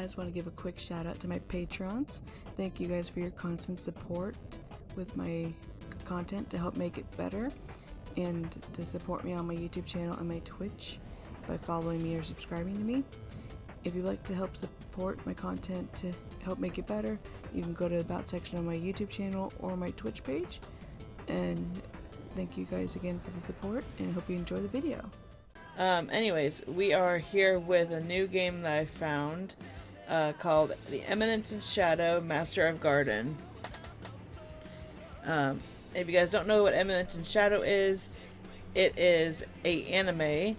just want to give a quick shout out to my patrons. Thank you guys for your constant support with my content to help make it better, and to support me on my YouTube channel and my Twitch by following me or subscribing to me. If you'd like to help support my content to help make it better, you can go to the About section on my YouTube channel or my Twitch page. And thank you guys again for the support, and I hope you enjoy the video. Anyways, we are here with a new game that I found called The Eminence in Shadow, Master of Garden. If you guys don't know what Eminence in Shadow is, it is a anime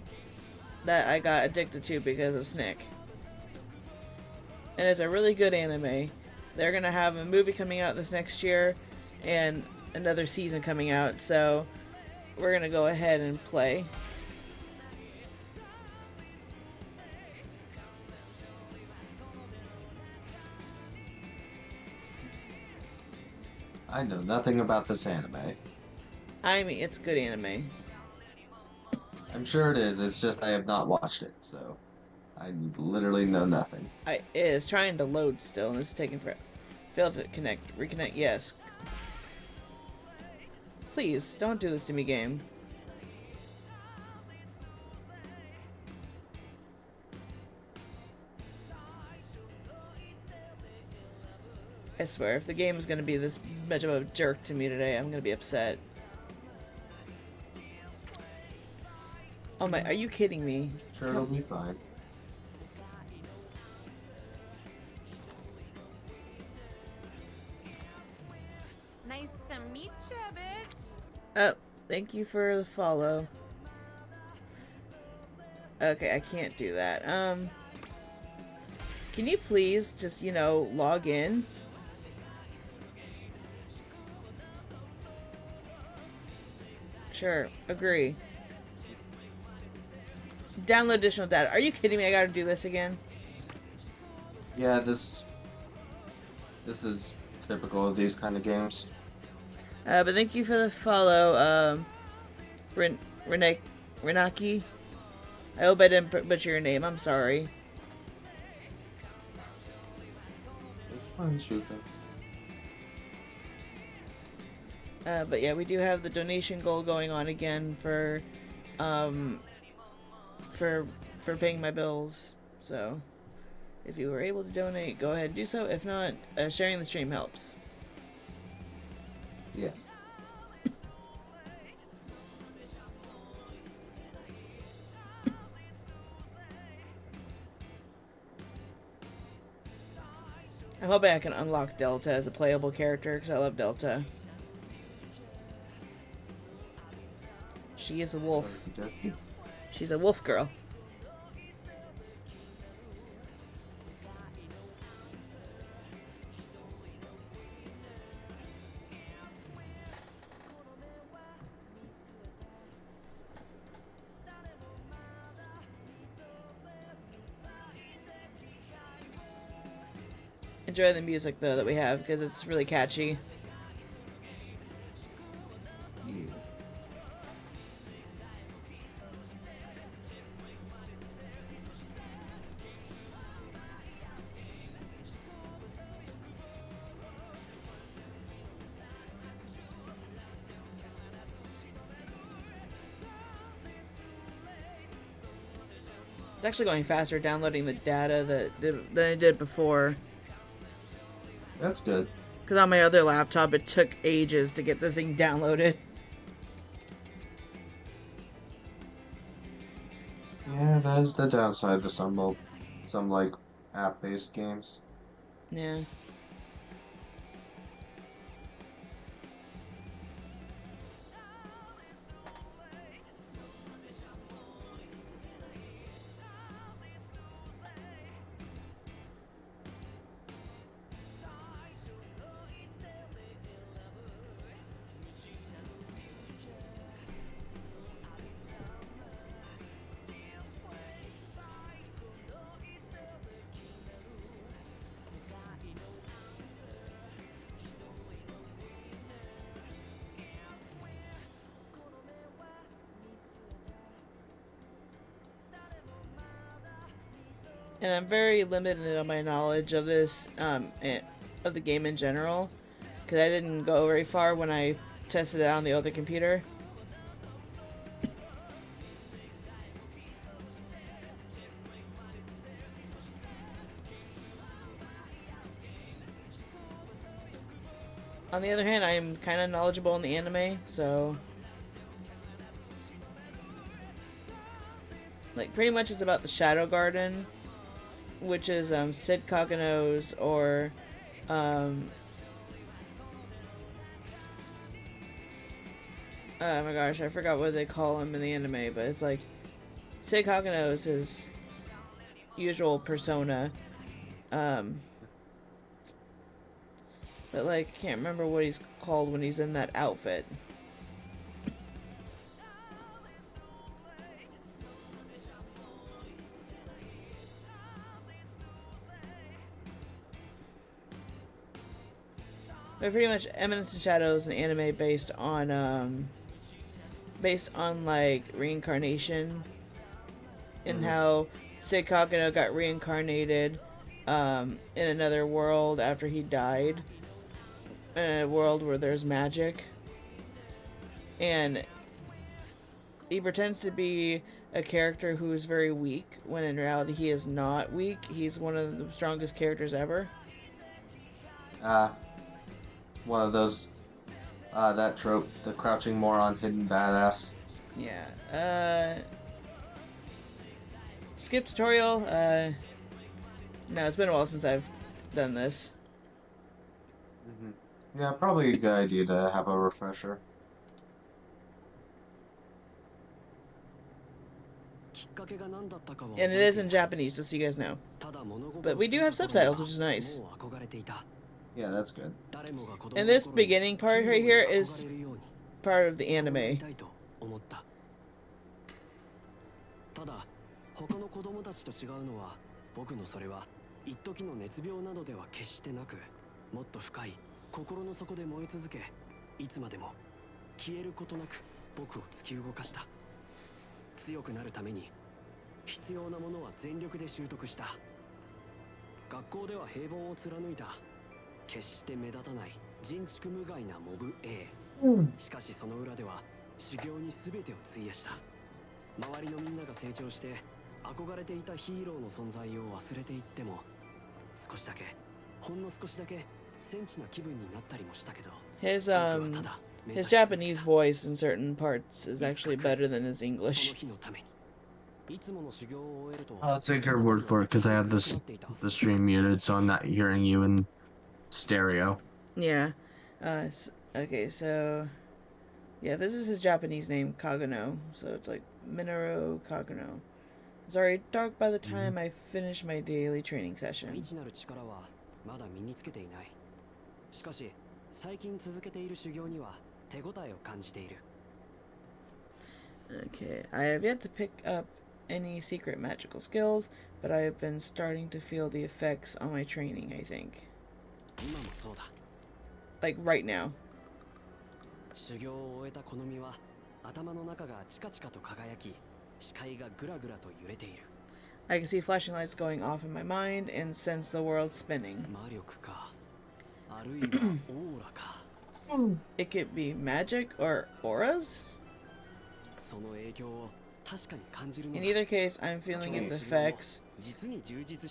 that I got addicted to because of Snick. And it's a really good anime. They're gonna have a movie coming out this next year and another season coming out, so we're gonna go ahead and play. I know nothing about this anime. I mean, it's good anime. I'm sure it is, it's just I have not watched it, so I literally know nothing. It is trying to load still, and this is taking forever. Failed to connect. Reconnect, yes. Please, don't do this to me, game. I swear, if the game is going to be this much of a jerk to me today, I'm going to be upset. Oh my, are you kidding me? Sure, it'll be fine. Nice to meet you, bitch. Oh, thank you for the follow. Okay, I can't do that. Can you please just, you know, log in? Sure, agree. Download additional data. Are you kidding me? I gotta do this again? Yeah, this is typical of these kind of games. But thank you for the follow, Renaki. I hope I didn't butcher your name. I'm sorry. It's fun shooting. But yeah, we do have the donation goal going on again for paying my bills. So if you were able to donate, go ahead and do so. If not, sharing the stream helps. Yeah. I'm hoping I can unlock Delta as a playable character, because I love Delta. She is a wolf. She's a wolf girl. Enjoy the music though that we have, because it's really catchy. Yeah. It's actually going faster downloading the data than I did before. That's good. Because on my other laptop, it took ages to get this thing downloaded. Yeah, that is the downside to some like app-based games. Yeah. And I'm very limited on my knowledge of this, of the game in general, because I didn't go very far when I tested it out on the other computer. On the other hand, I am kind of knowledgeable in the anime, so like pretty much it's about the Shadow Garden, which is Sid Kagano's or oh my gosh, I forgot what they call him in the anime, but it's like Sid Kagano's his usual persona. But like I can't remember what he's called when he's in that outfit. But pretty much Eminence and Shadow is an anime based on like reincarnation and how Sid Kagano got reincarnated in another world after he died. In a world where there's magic. And he pretends to be a character who is very weak, when in reality he is not weak. He's one of the strongest characters ever. One of those, that trope, the crouching moron, hidden badass. Yeah. Skip tutorial. No, it's been a while since I've done this. Yeah, probably a good idea to have a refresher. And it is in Japanese, just so you guys know. But we do have subtitles, which is nice. Yeah, that's good. And this beginning part right here is part of the anime. ただ他の子供たちと違うのは僕のそれは一時の熱病などでは決してなくもっと深い心の底で燃え続けいつまでも消えることなく僕を突き動かした強くなるために必要なものは全力で習得した学校では平凡を貫いた決して目立たない人畜無害なモブ A、しかしその裏では修行に全てを費やした周りのみんなが成長して憧れていたヒーローの存在を忘れていっても少しだけほんの少しだけセンチな気分になったりもしたけど His Japanese voice in certain parts is actually better than his English. I'll take her word for it because I have the stream muted, so I'm not hearing you in stereo. Yeah. Okay, so yeah, this is his Japanese name, Kagano. So it's like Minoru Kagano. It's already dark by the time I finish my daily training session. Okay, I have yet to pick up any secret magical skills, but I have been starting to feel the effects on my training, I think. Like right now. I can see flashing lights going off in my mind and sense the world spinning. It could be magic or auras? In either case, I'm feeling its effects.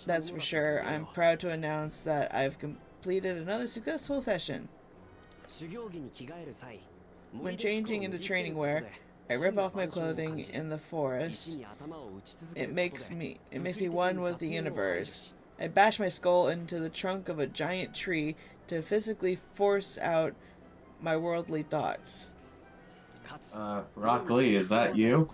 That's for sure. I'm proud to announce that I've completed another successful session. When changing into training wear, I rip off my clothing in the forest. It makes me one with the universe. I bash my skull into the trunk of a giant tree to physically force out my worldly thoughts. Rock Lee, is that you?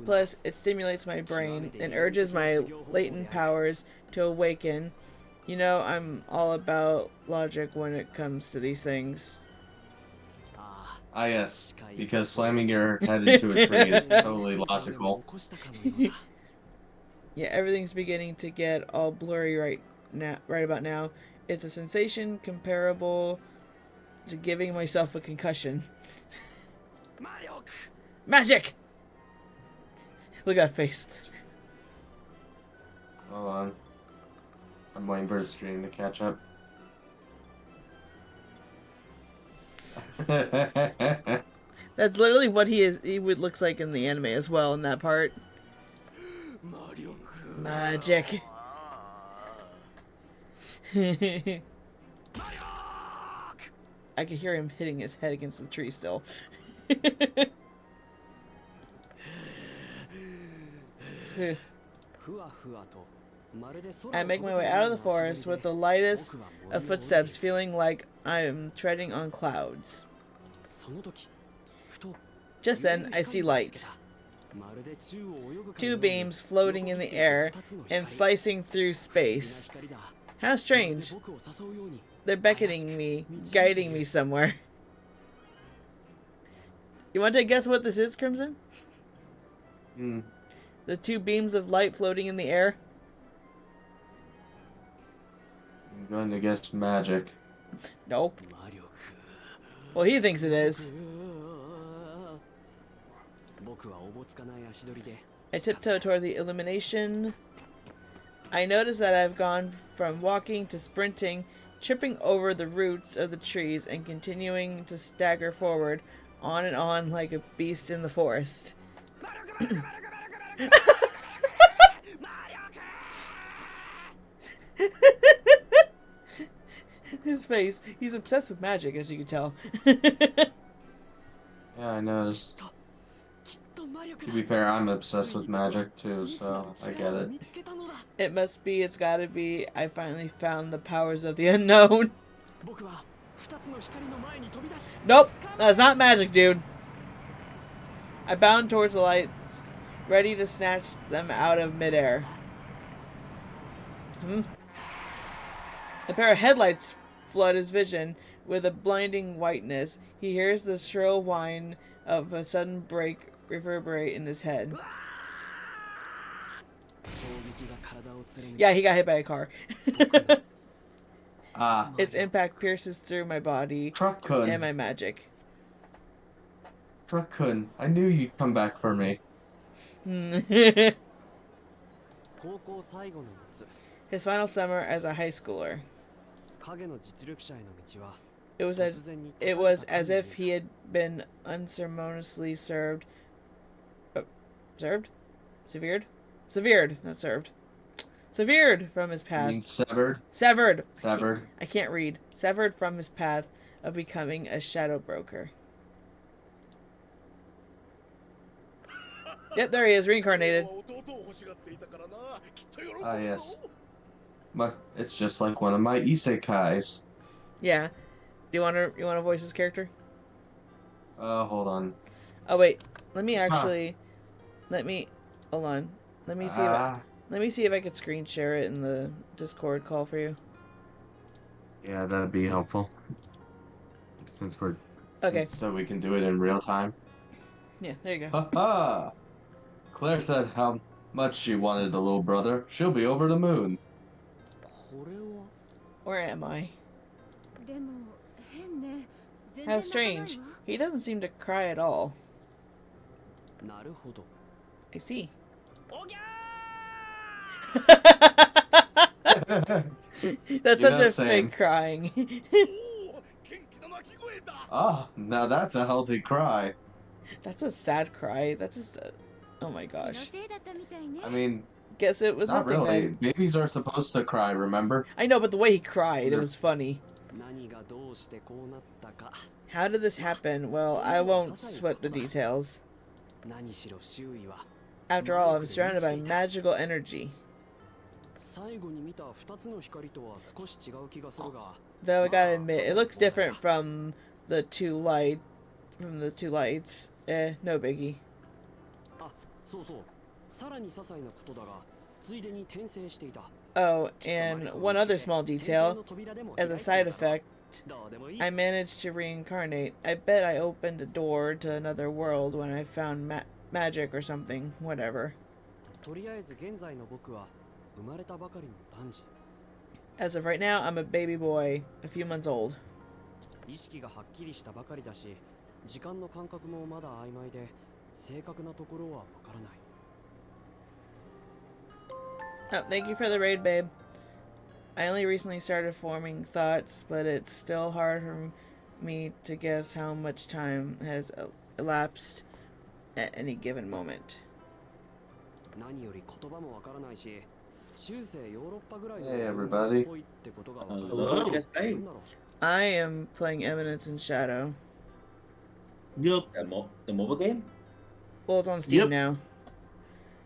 Plus, it stimulates my brain and urges my latent powers to awaken. You know, I'm all about logic when it comes to these things. Ah, yes, because slamming your head into a tree is totally logical. Yeah, everything's beginning to get all blurry right about now. It's a sensation comparable to giving myself a concussion. Magic! Look at that face. Hold on. I'm waiting for the stream to catch up. That's literally what he would looks like in the anime as well in that part. Magic. I could hear him hitting his head against the tree still. I make my way out of the forest with the lightest of footsteps, feeling like I am treading on clouds. Just then, I see light. Two beams floating in the air and slicing through space. How strange. They're beckoning me, guiding me somewhere. You want to guess what this is, Crimson? The two beams of light floating in the air? I'm going to guess magic. Nope. Well, he thinks it is. I tiptoe toward the illumination. I notice that I've gone from walking to sprinting, tripping over the roots of the trees and continuing to stagger forward, on and on like a beast in the forest. His face, he's obsessed with magic, as you can tell. Yeah, I noticed. To be fair, I'm obsessed with magic too, so I get it. It must be, it's gotta be, I finally found the powers of the unknown. Nope, that's not magic, dude. I bound towards the lights, ready to snatch them out of midair. A pair of headlights flood his vision with a blinding whiteness. He hears the shrill whine of a sudden break reverberate in his head. Yeah, he got hit by a car. Its impact pierces through my body and my magic. Truck-kun, I knew you'd come back for me. His final summer as a high schooler. It was as if he had been unceremoniously severed, not served. Severed from his path. You mean severed? Severed. Severed. I can't read. Severed from his path of becoming a shadow broker. Yep, there he is, reincarnated. Ah, yes. It's just like one of my isekais. Yeah. Do you want to voice his character? Hold on. Oh wait, let me hold on. Let me see if I could screen share it in the Discord call for you. Yeah, that'd be helpful. Since we're okay, so we can do it in real time. Yeah, there you go. Ha! Claire said how much she wanted a little brother. She'll be over the moon. Where am I? How strange. He doesn't seem to cry at all. I see. That's such a fake crying. Ah, now that's a healthy cry. That's a sad cry. That's just a... Oh my gosh. I mean... Guess it was not nothing really. then. Babies are supposed to cry, remember? I know, but the way he cried, it was funny. How did this happen? Well, I won't sweat the details. After all, I'm surrounded by magical energy. Though I gotta admit, it looks different from the two lights. No biggie. Oh, and one other small detail. As a side effect, I managed to reincarnate. I bet I opened a door to another world when I found magic or something. Whatever. As of right now, I'm a baby boy, a few months old. Oh, thank you for the raid, babe. I only recently started forming thoughts, but it's still hard for me to guess how much time has elapsed at any given moment. 何より言葉もわからないし、中世ヨーロッパぐらいの Hey, 文 everybody. 化っぽいってことがわかる Hello. から Yes, 十分だろ I am playing Eminence in Shadow. Yep. The mobile game? Well, it's on Steam Yep. now.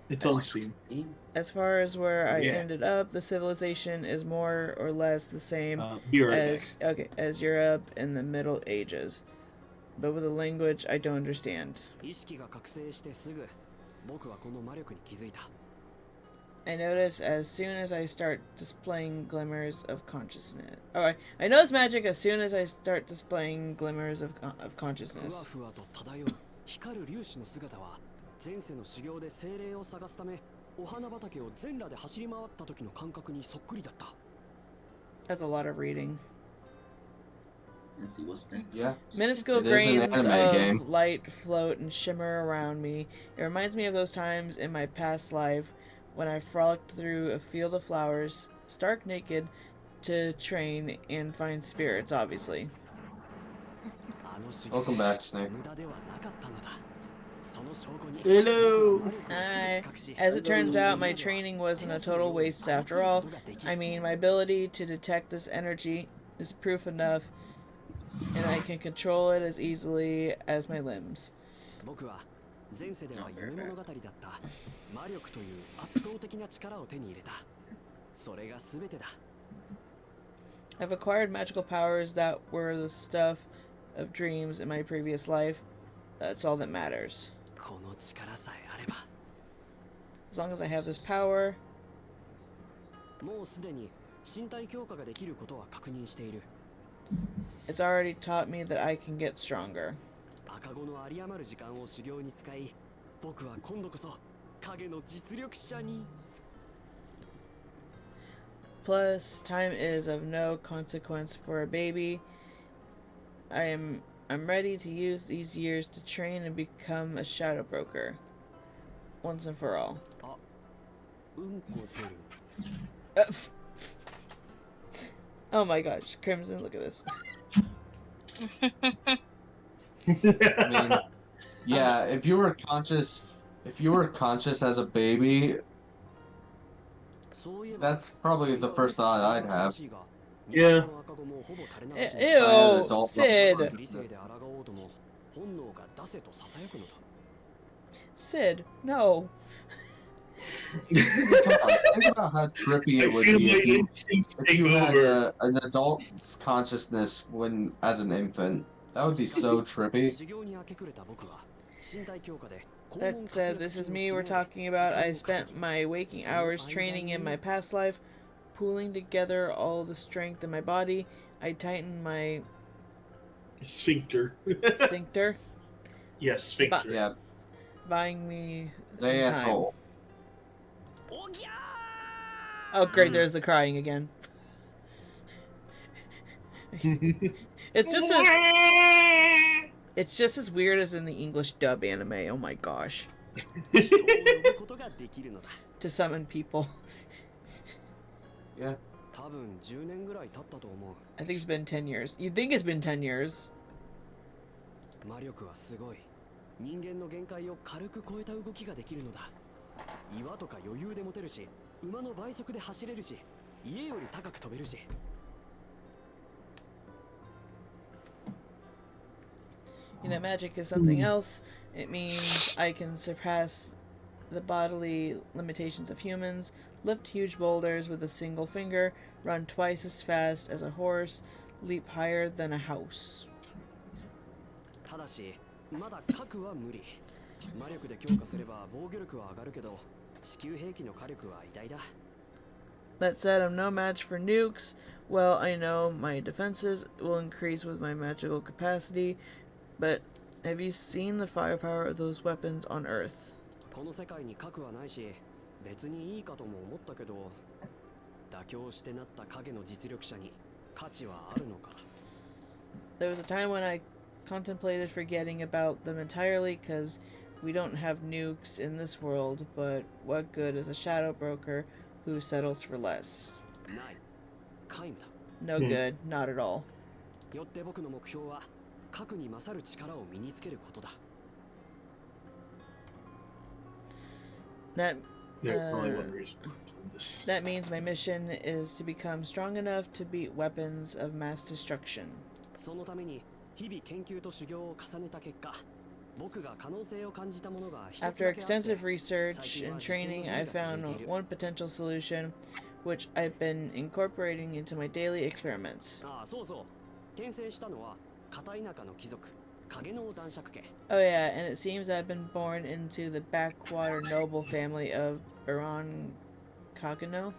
It's on Steam. As far as where I Yeah. ended up, the civilization is more or less the same Be right as back. as Europe in the Middle Ages, but with a language I don't understand. 意識が覚醒してすぐ、僕はこの魔力に気づいた。 I notice as soon as I start displaying glimmers of consciousness. Oh, I notice magic as soon as I start displaying glimmers of ふわ consciousness. ふわと漂う光る粒子の姿は、前世の修行で精霊を探すため、お花畑を全裸で走り回った時の感覚にそっくりだった。 That's a lot of reading. Let's see what's next. Yeah. Minuscule It is an grains anime of game. light float and shimmer around me. It reminds me of those times in my past life when I frolicked through a field of flowers, stark naked, to train and find spirits, obviously. あの修 Welcome back, Snake. 無駄ではなかったのだ。その証拠に Hello. 魔力をすぐ I, 知覚し as it turns out, my training wasn't a total waste after all. I mean, my ability to detect this energy is proof enough, and I can control it as easily as my limbs. 僕は前世では夢物語だった魔力という圧倒的な力を手に入れた。それが全てだ。 I've acquired magical powers that were the stuff of dreams in my previous life. That's all that matters. この力さえあれば、 As long as I have this power, もうすでに身体強化ができることは確認している。 it's already taught me that I can get stronger. 赤子の有り余る時間を修行に使い、僕は今度こそ影の実力者に。 Plus, time is of no consequence for a baby. I'm ready to use these years to train and become a shadow broker. Once and for all. うんこ出る。 Oh my gosh, Crimson, look at this. I mean, yeah, if you were conscious as a baby, そういえば that's probably the first thought I'd have. Yeah. Ew, adult Sid. 理性で抗おうとも本能が出せと囁くのだ。 Sid, no. Come on, think about how trippy I it would feel be my instincts if take you had over. an adult's consciousness when as an infant. That would be so trippy. 修行に明け暮れた僕は身体強化で That said, this is me we're talking about. I spent my waking hours training in my past life, pooling together all the strength in my body. I tightened my Sphincter. sphincter, Yes, sphincter. Yeah, buying me some they time. asshole. Oh, great! There's the crying again. It's just as weird as in the English dub anime. Oh my gosh! 人を呼ぶことができるのだ。 To summon people. Yeah. 多分10年ぐらい経ったと思う。 I think it's been 10 years. You think it's been 10 years? 魔力はすごい。人間の限界を軽く超えた動きができるのだ。岩とか余裕で持てるし、馬の倍速で走れるし、家より高く飛べるし。 You know, magic is something else. It means I can surpass the bodily limitations of humans, lift huge boulders with a single finger, run twice as fast as a horse, leap higher than a house. ただし、まだ核は無理。魔力で強化すれば防御力は上がるけど、地球兵器の火力は偉大だ。 That said, I'm no match for nukes. Well, I know my defenses will increase with my magical capacity, but have you seen the firepower of those weapons on Earth? この世界に核はないし、別にいいかとも思ったけど、妥協してなった影の実力者に価値はあるのか。 There was a time when I contemplated forgetting about them entirely because we don't have nukes in this world, but what good is a shadow broker who settles for less. ない皆無だ。 No good, not at all. よって僕の目標は核に勝る力を身につけることだ。 That There's only Uh, one reason for this. that means my mission is to become strong enough to beat weapons of mass destruction. そのために日々研究と修行を重ねた結果、僕が可能性を感じたものが一つだけ After あって、 extensive research and training, I found one potential solution, which I've been incorporating into my daily experiments. ああ、そうそう。転生したのは片田舎の貴族、影の男爵家。 Oh yeah, and it seems I've been born into the backwater noble family of Baron Kagano.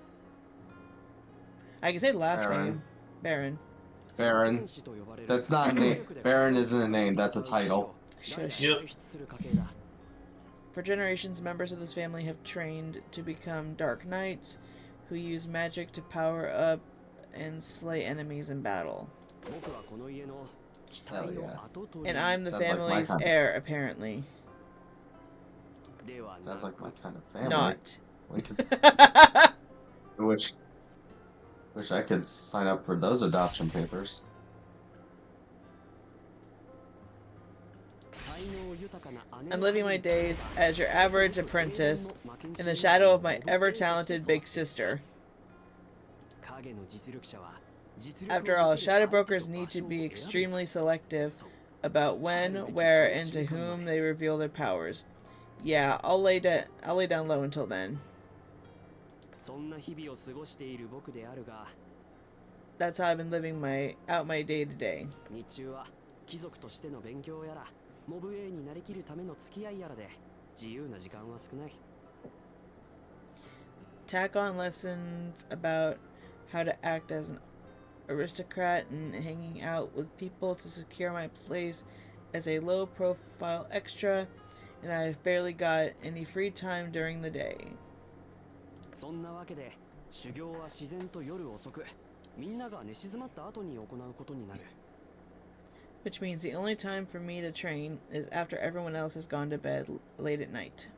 I can say the last Baron. name. Baron. Baron. 天使と呼ばれる That's not a name. Baron isn't a name. That's a title. Shush. Yep. 代々輩出する家系だ。 For generations, members of this family have trained to become Dark Knights, who use magic to power up and slay enemies in battle. 僕はこの家の期待の跡取り And I'm the Sounds like my family's kind of- heir, apparently. では Sounds な like く my kind of family. Not. We could, wish I could sign up for those adoption papers. 才能豊かな姉 I'm の living my 影に days as your average apprentice in the shadow of my ever-talented big sister. 影の実力者は実力を After all, 見せる shadow 相手 brokers と need 場 to 所を be 選ぶ extremely selective そう about when, where, and to whom they reveal their powers. Yeah, I'll lay down low until then. そんな日々を過ごしている僕であるが、 That's how I've been living my day to day. 日中は貴族としての勉強やら、モブ A になりきるための付き合いやらで自由な時間は少ない。 Tack on lessons about how to act as an aristocrat and hanging out with people to secure my place as a low-profile extra, and I've barely got any free time during the day. そんなわけで修行は自然と夜遅く、みんなが寝静まった後に行うことになる。 Which means the only time for me to train is after everyone else has gone to bed late at night.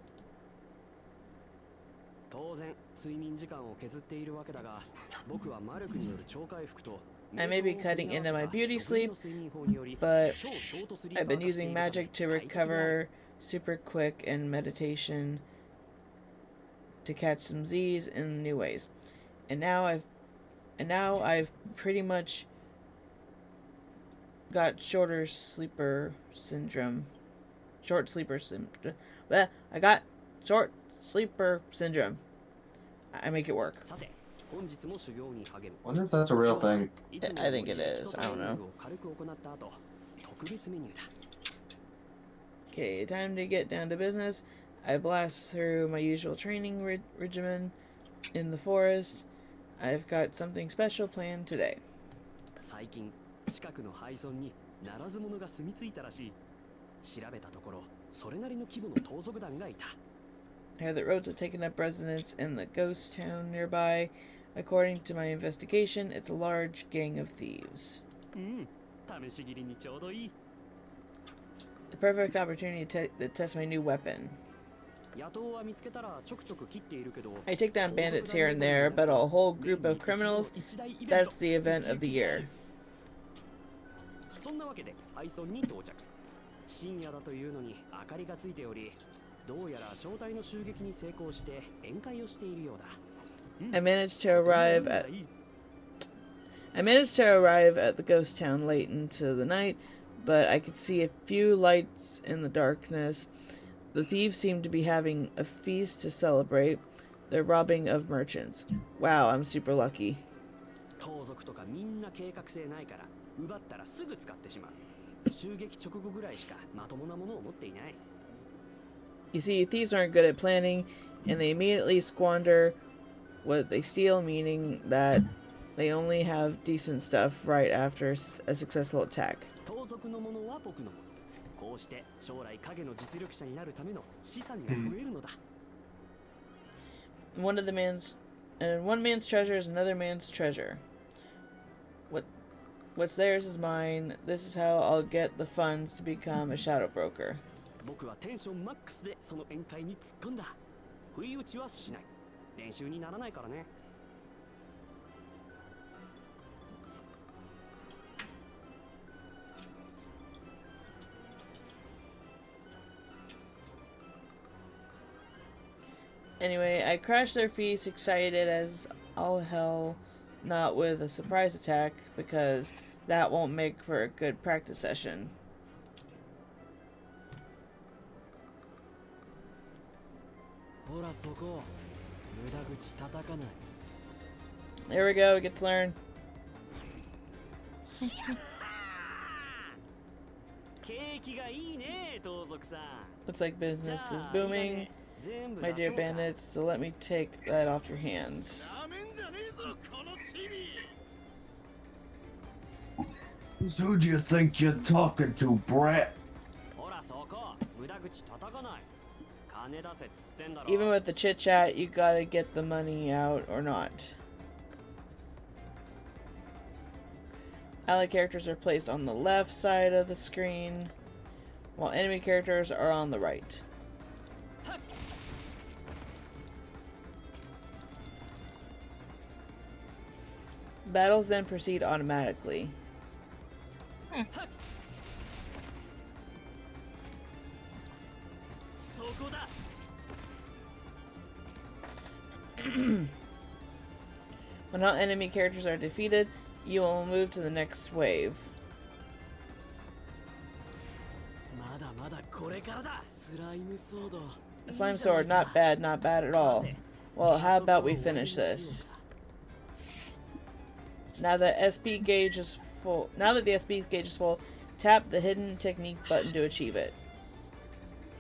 当然睡眠時間を削っているわけだが、僕はマルクによる超回復と I may be cutting into my beauty sleep, but I've been using magic to recover super quick and meditation to catch some Z's in new ways. And now I've pretty much got short sleeper syndrome. I got short sleeper syndrome. I make it work. さて、本日も修行に励む。 Wonder if that's a real thing. I think it is. I don't know. 軽く行った後、特別メニューだ。 Okay, time to get down to business. I blast through my usual training regimen in the forest. I've got something special planned today. 最近近くの廃村にならず者が住み着いたらしい。調べたところ、それなりの規模の盗賊団がいた。 I heard that roads have taken up residence in the ghost town nearby. According to my investigation, it's a large gang of thieves. 試し切りにちょうどいい。 The perfect opportunity to test my new weapon. 野党は見つけたらちょくちょく切っているけど、 I take down bandits here and there, but a whole group of criminals, that's the event of the year. そんなわけで廃村に到着。深夜だというのに明かりがついており、どうやら正体の襲撃に成功して宴会をしているようだ。 I managed to arrive at the ghost town late into the night, but I could see a few lights in the darkness. The thieves seem to be having a feast to celebrate. They're robbing of merchants. Wow, I'm super lucky. 盗賊とかみんな計画性ないから奪ったらすぐ使ってしまう。襲撃直後ぐらいしかまともなものを持っていない。 You see, thieves aren't good at planning, and they immediately squander what they steal, meaning that they only have decent stuff right after a successful attack. 盗賊のものは僕のもの。こうして将来影の実力者になるための資産が増えるのだ。One man's treasure is another man's treasure. What's theirs is mine. This is how I'll get the funds to become a shadow broker. 僕はテンションマックスでその宴会に突っ込んだ。不意打ちはしない。練習にならないからね。 Anyway, I crashed their feast, excited as all hell, not with a surprise attack, because that won't make for a good practice session. There we go, we get to learn. Looks like business is booming. My dear bandits, so let me take that off your hands. Who do you think you're talking to, brat? Even with the chit chat, you gotta get the money out or not. Ally characters are placed on the left side of the screen, while enemy characters are on the right. Battles then proceed automatically. When all enemy characters are defeated, you will move to the next wave. A slime sword, not bad at all. Well, how about we finish this? Now that the SP gauge is full, tap the hidden technique button to achieve it.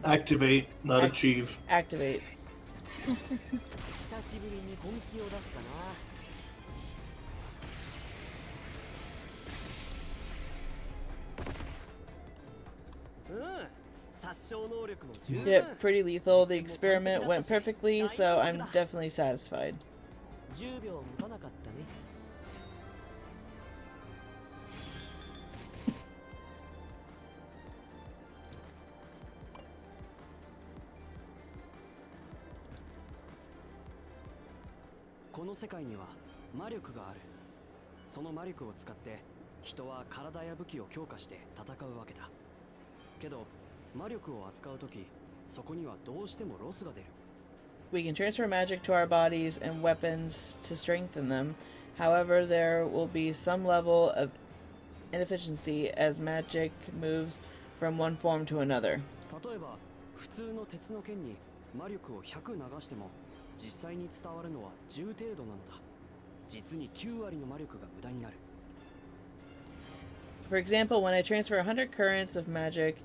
Activate, not achieve. Activate. Yep, pretty lethal. The experiment went perfectly, so I'm definitely satisfied. We can transfer magic to our bodies and weapons to strengthen them. However, there will be some level of inefficiency as magic moves from one form to another. For example, when I transfer 100 currents of magic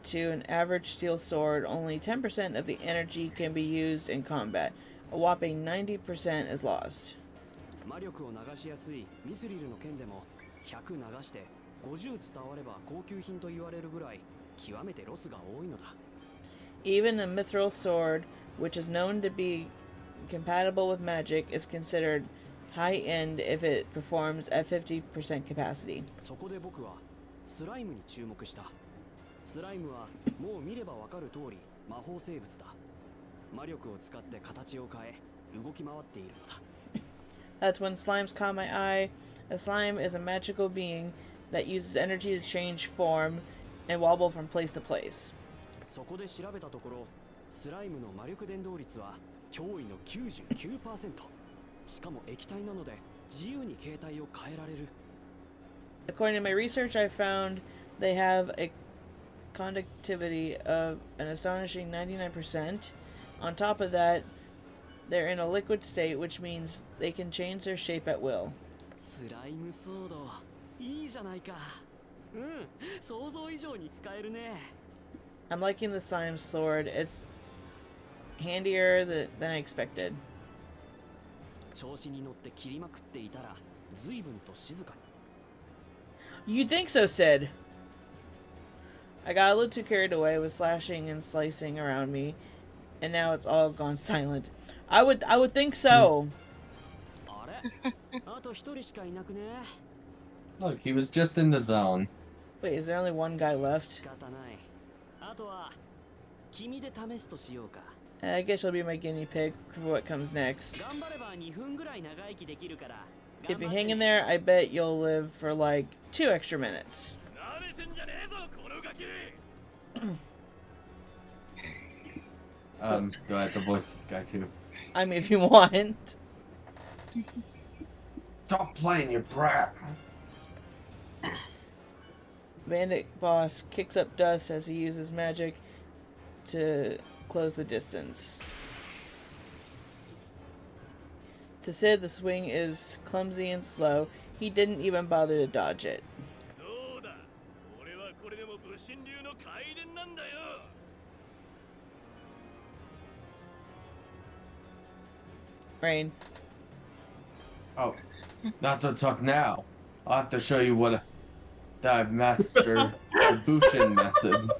to an average steel sword, only 10% of the energy can be used in combat. A whopping 90% is lost. Even a mithril sword, which is known to be compatible with magic, is considered high-end if it performs at 50% capacity. That's when slimes caught my eye. A slime is a magical being that uses energy to change form and wobble from place to place. According to my research, I found they have a conductivity of an astonishing 99%. On top of that, they're in a liquid state, which means they can change their shape at will. I'm liking the slime sword. It's handier than I expected. You'd think so, Sid. I got a little too carried away with slashing and slicing around me, and now it's all gone silent. I would think so. Look, he was just in the zone. Wait, is there only one guy left? I guess you'll be my guinea pig for what comes next. 頑張れば2分ぐらい長生きできるから If you hang in there, I bet you'll live for like 2 extra minutes. Do I have to voice this guy too? I mean, if you want. Stop playing, you brat. Bandit boss kicks up dust as he uses magic to close the distance. To Sid, the swing is clumsy and slow. He didn't even bother to dodge it. Rain. Oh, not to talk now. I'll have to show you what I've mastered the Bushin method.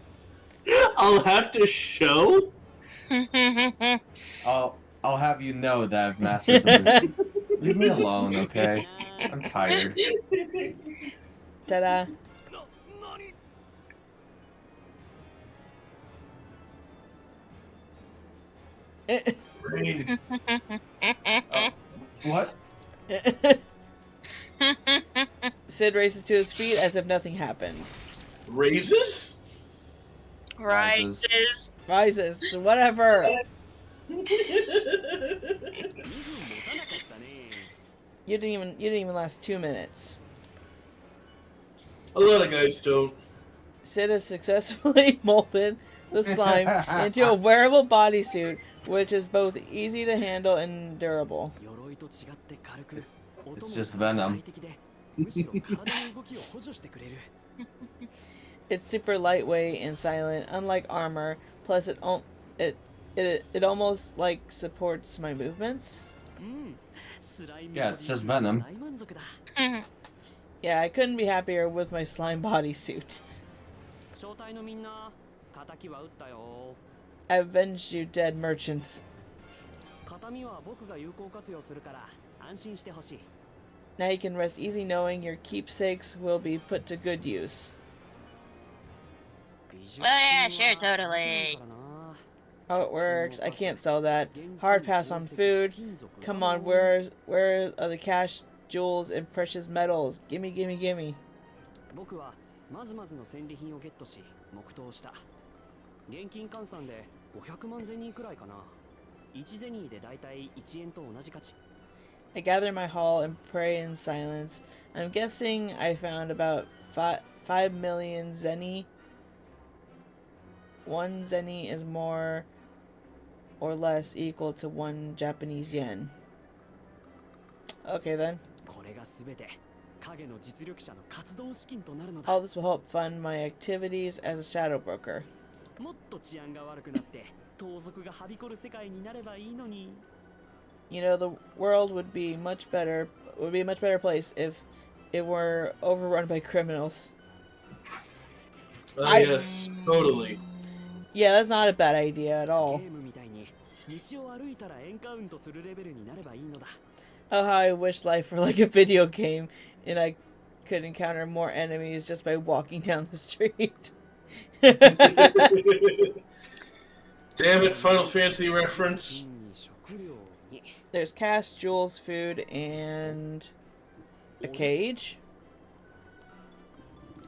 I'll have to show. I'll have you know that I've mastered the Bushin. Leave me alone, okay? I'm tired. Ta-da. Rain. What? Sid races to his feet as if nothing happened. Raises? Rises. Rises. Whatever. You didn't even last 2 minutes. A lot of guys don't. Sid has successfully molded the slime into a wearable bodysuit, which is both easy to handle and durable. It's just venom. It's super lightweight and silent, unlike armor. Plus, it almost like supports my movements. Yeah, it's just venom. Yeah, I couldn't be happier with my slime bodysuit. I avenged you, dead merchants. Now you can rest easy knowing your keepsakes will be put to good use. Oh yeah, sure, totally. How it works, I can't sell that. Hard pass on food. Come on, where are the cash, jewels, and precious metals? Gimme, gimme, gimme. 僕はまずまずの戦利品をゲットし黙祷した。現金換算で500万ゼニーくらいかな。1ゼニーでだいたい1円と同じ価値。I gather my haul and pray in silence. I'm guessing I found about 5 million zenny. 1 zenny is more or less equal to 1 Japanese yen. Okay then. これがすべて影の実力者の活動資金となるのだ。 All this will help fund my activities as a shadow broker. もっと治安が悪くなって盗賊がはびこる世界になればいいのに。You know, the world would be a much better place if it were overrun by criminals. Yes, totally. Yeah, that's not a bad idea at all. ゲームみたいに道を歩いたらエンカウントするレベルになればいいのだ。 Oh, how I wish life were like a video game and I could encounter more enemies just by walking down the street. Damn it, Final Fantasy reference. 食料に There's cash, jewels, food, and a cage.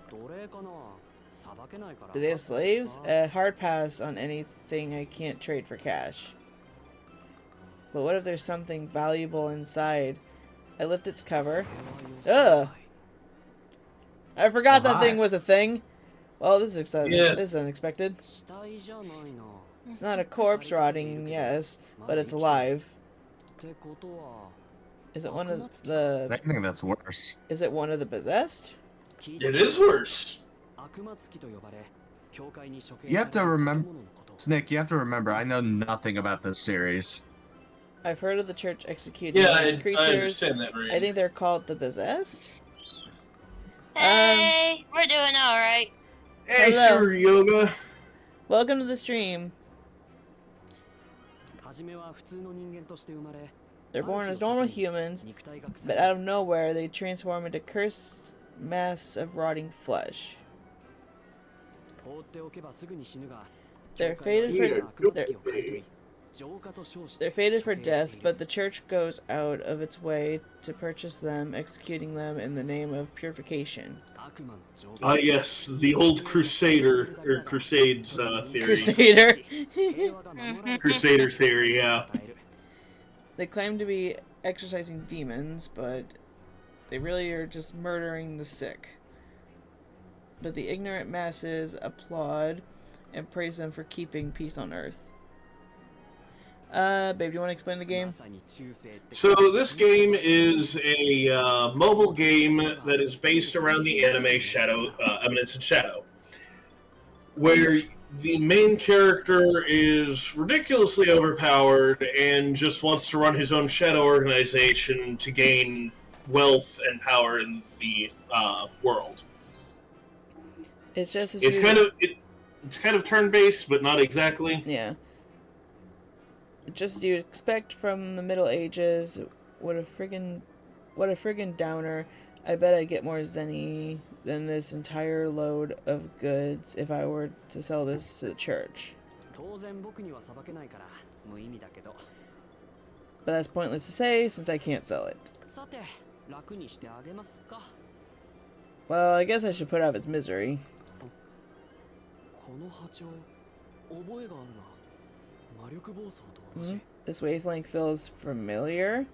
奴隷かな。さばけないから。 Do they have slaves? A hard pass on anything I can't trade for cash. But what if there's something valuable inside? I lift its cover. Ugh! I forgot that thing was a thing. Well, this is exciting. Yeah. This is unexpected. 死体じゃないな。 It's not a corpse rotting, yes, but it's alive. ってことは Is it one of the? I think that's worse. Is it one of the possessed? It is worse. 悪魔付きと呼ばれ教会に処刑 You have to される remember, 建物のこと。 Snick, you have to remember, I know nothing about this series. I've heard of the church executing Yeah, these I creatures. understand that, Rain. I think they're called the possessed. Hey, we're doing all right. Hey, Hello. Super Yoga. Welcome to the stream. 初めは普通の人間として生まれ They're born as normal humans, 肉体が腐 but り out of ます nowhere they transform into cursed mass of rotting flesh. 放っておけばすぐに死ぬが They're 教会は fated for- 悪魔付きを買い取り They're fated for death, but the church goes out of its way to purchase them, executing them in the name of purification. Ah, yes, the old Crusader or Crusades theory. Crusader. Crusader theory, yeah. They claim to be exorcising demons, but they really are just murdering the sick. But the ignorant masses applaud and praise them for keeping peace on earth. Babe, do you want to explain the game? So this game is a mobile game that is based around the anime Shadow, Eminence and Shadow, where the main character is ridiculously overpowered and just wants to run his own shadow organization to gain wealth and power in the world. It's just as It's kind of turn-based, but not exactly. Yeah. Just as you'd expect from the Middle Ages. What a friggin' downer. I bet I'd get more zenny than this entire load of goods if I were to sell this to the church. But that's pointless to say since I can't sell it. Well, I guess I should put out its misery. This wavelength feels familiar.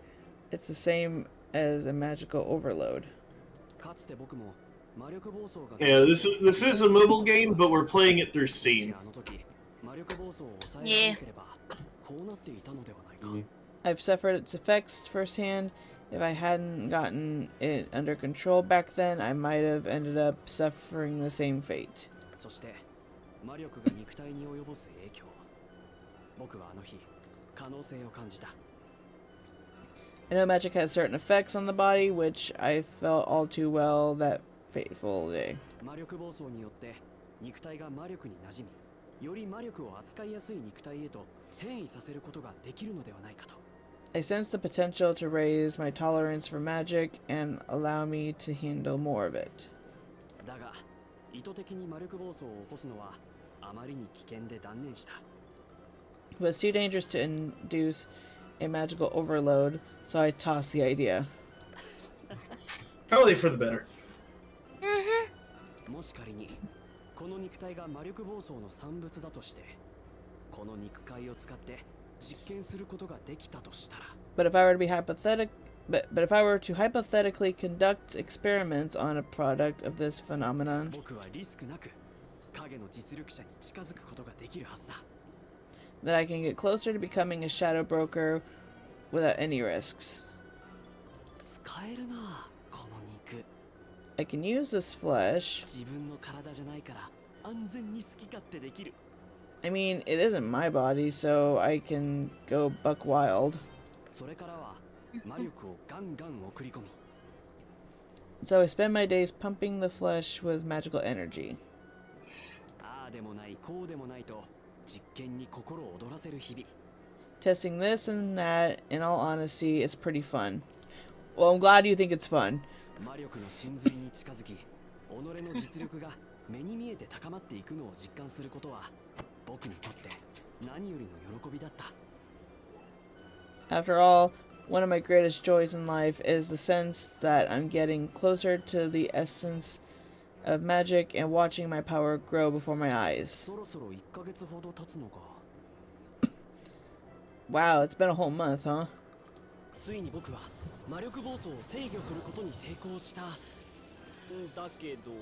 It's the same as a magical overload. Yeah, this is a mobile game, but we're playing it through Steam. Yeah. I've suffered its effects firsthand. If I hadn't gotten it under control back then, I might have ended up suffering the same fate. I know magic has certain effects on the body, which I felt all too well that fateful day. I sense the potential to raise my tolerance for magic and allow me to handle more of it. But it's too dangerous to induce a magical overload, so I tossed the idea. Probably for the better. But if I were to hypothetically conduct experiments on a product of this phenomenon, then I can get closer to becoming a shadow broker without any risks. I can use this flesh. I mean, it isn't my body, so I can go buck wild. So I spend my days pumping the flesh with magical energy. Testing this and that, in all honesty, it's pretty fun. Well, I'm glad you think it's fun. After all, one of my greatest joys in life is the sense that I'm getting closer to the essence of magic and watching my power grow before my eyes. Wow, it's been a whole month, huh?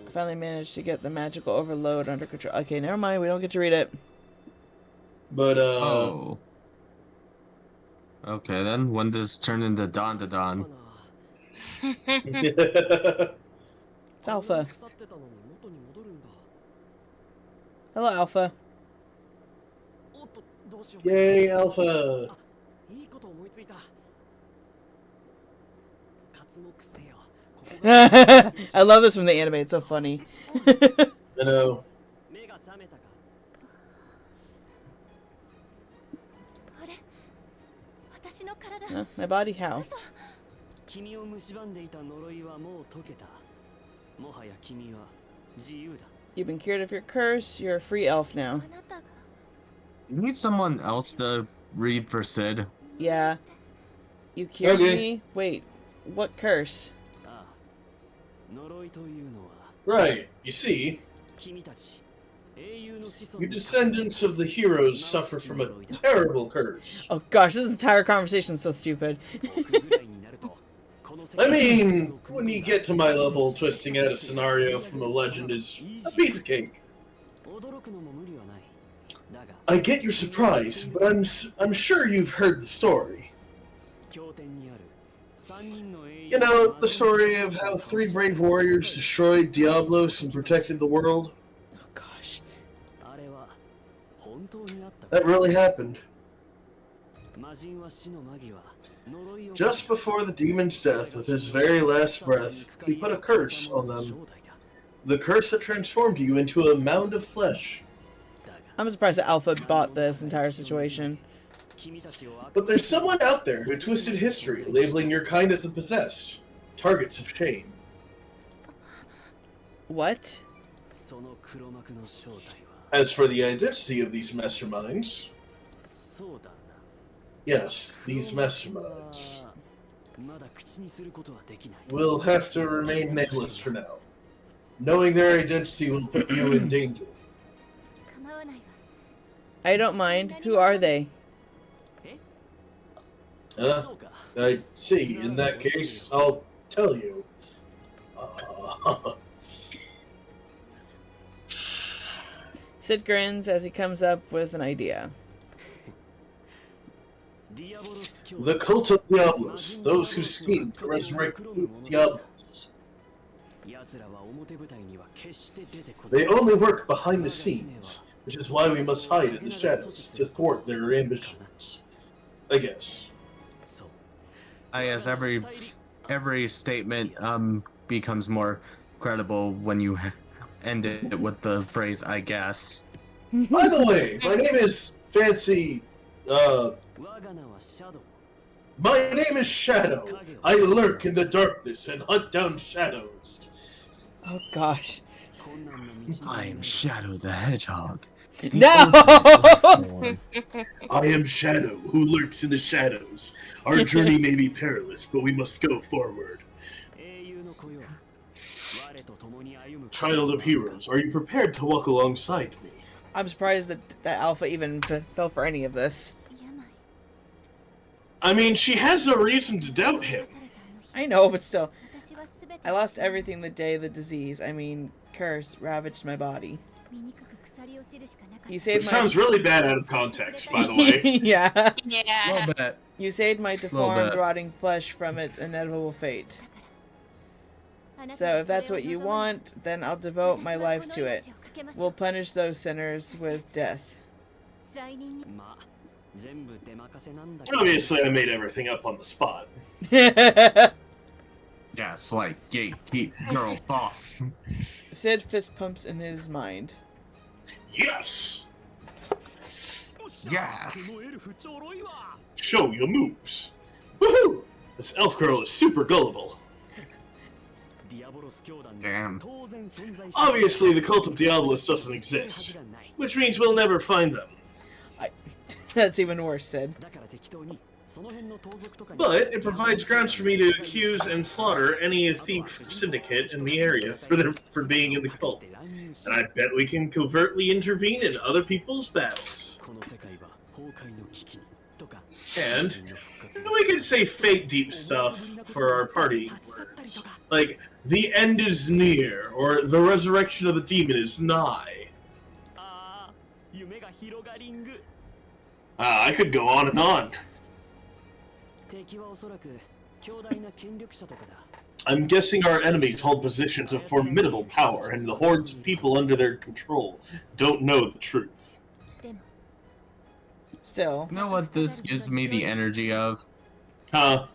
I finally managed to get the magical overload under control. Okay, never mind, we don't get to read it. But, Oh. Okay, then. When does it turn into Don to Don? It's Alpha. Hello, Alpha. Yay, Alpha! I love this from the anime, it's so funny. I know. My body, how? You've been cured of your curse, you're a free elf now. You need someone else to read for Sid. Yeah. You cured Okay. me? Wait, what curse? ああ呪いというのは Right. You see, 君たち英雄の子孫 you descendants of the heroes suffer from a terrible curse. Oh gosh, this entire conversation is so stupid. 僕ぐらいになるとこの世 I 界の mean, 国 when you get to my level, twisting out a scenario from a legend is a piece of cake. 驚くのも無理はないだが I get your surprise, but I'm sure you've heard the story. 経典にある三人の英雄 You know, the story of how 3 brave warriors destroyed Diablos and protected the world? Oh gosh. あれは本当にあった That really happened. 魔人は死の間際呪いを Just before the demon's death, with his very last breath, he put a curse on them. The curse that transformed you into a mound of flesh. I'm surprised that Alpha bought this entire situation. But there's someone out there who twisted history, labeling your kind as the possessed, targets of shame. What? その黒幕の正体は As for the identity of these masterminds, そうだな yes, these masterminds まだ口にすることはできない will have to remain nameless for now. Knowing their identity will put you in danger. 構わないわ。 I don't mind. Who are they? I see. In that case, I'll tell you. Sid grins as he comes up with an idea. The cult of Diablos, those who scheme to resurrect Diablos. They only work behind the scenes, which is why we must hide in the shadows to thwart their ambitions. I guess. I guess every statement becomes more credible when you end it with the phrase "I guess." By the way, my name is Fancy. My name is Shadow. I lurk in the darkness and hunt down shadows. Oh gosh. I am Shadow the Hedgehog. No! I am Shadow, who lurks in the shadows. Our journey may be perilous, but we must go forward. Child of heroes, are you prepared to walk alongside me? I'm surprised that Alpha even fell for any of this. 病 I mean, she has no reason to doubt him. I know, but still. 私は全て I lost everything the day the disease, curse, ravaged my body. 醜く腐り落ちるしかなかった You Which saved my... sounds really bad out of context, by the way. yeah. A Yeah. little bit. You saved my deformed, bit. rotting flesh from its inevitable fate. あなた So が if that's それを what you 望む want, then I'll devote my 私は life この to it. 命を懸けましょ We'll う punish those sinners with death. 罪人にまあ全部出任せなんだけど Obviously, I made everything up on the spot. Yes, like gatekeep girl boss. Sid fist pumps in his mind. Yes! Yes. このエルフちょろいわ Show your moves. Woohoo! This elf girl is super gullible. ディアボロス教団に Damn. 当然存在し Obviously, the cult of Diablos doesn't は exist, ずがない which means we'll never find them. That's even worse, Sid. だから適当にその辺の盗賊とかに But it provides grounds for me to accuse and slaughter any thief syndicate in the area for being in the cult. And I bet we can covertly intervene in other people's battles. この世界は崩壊の危機にとか And we can say fake deep stuff for our party words. Like, the end is near, or the resurrection of the demon is nigh. ああ夢が広がりんぐ I could go on and on. 敵はおそらく強大な権力者とかだ I'm guessing our enemies hold positions of formidable power, and the hordes of people under their control don't know the truth. でも Still. You know what this gives me the energy of? Huh?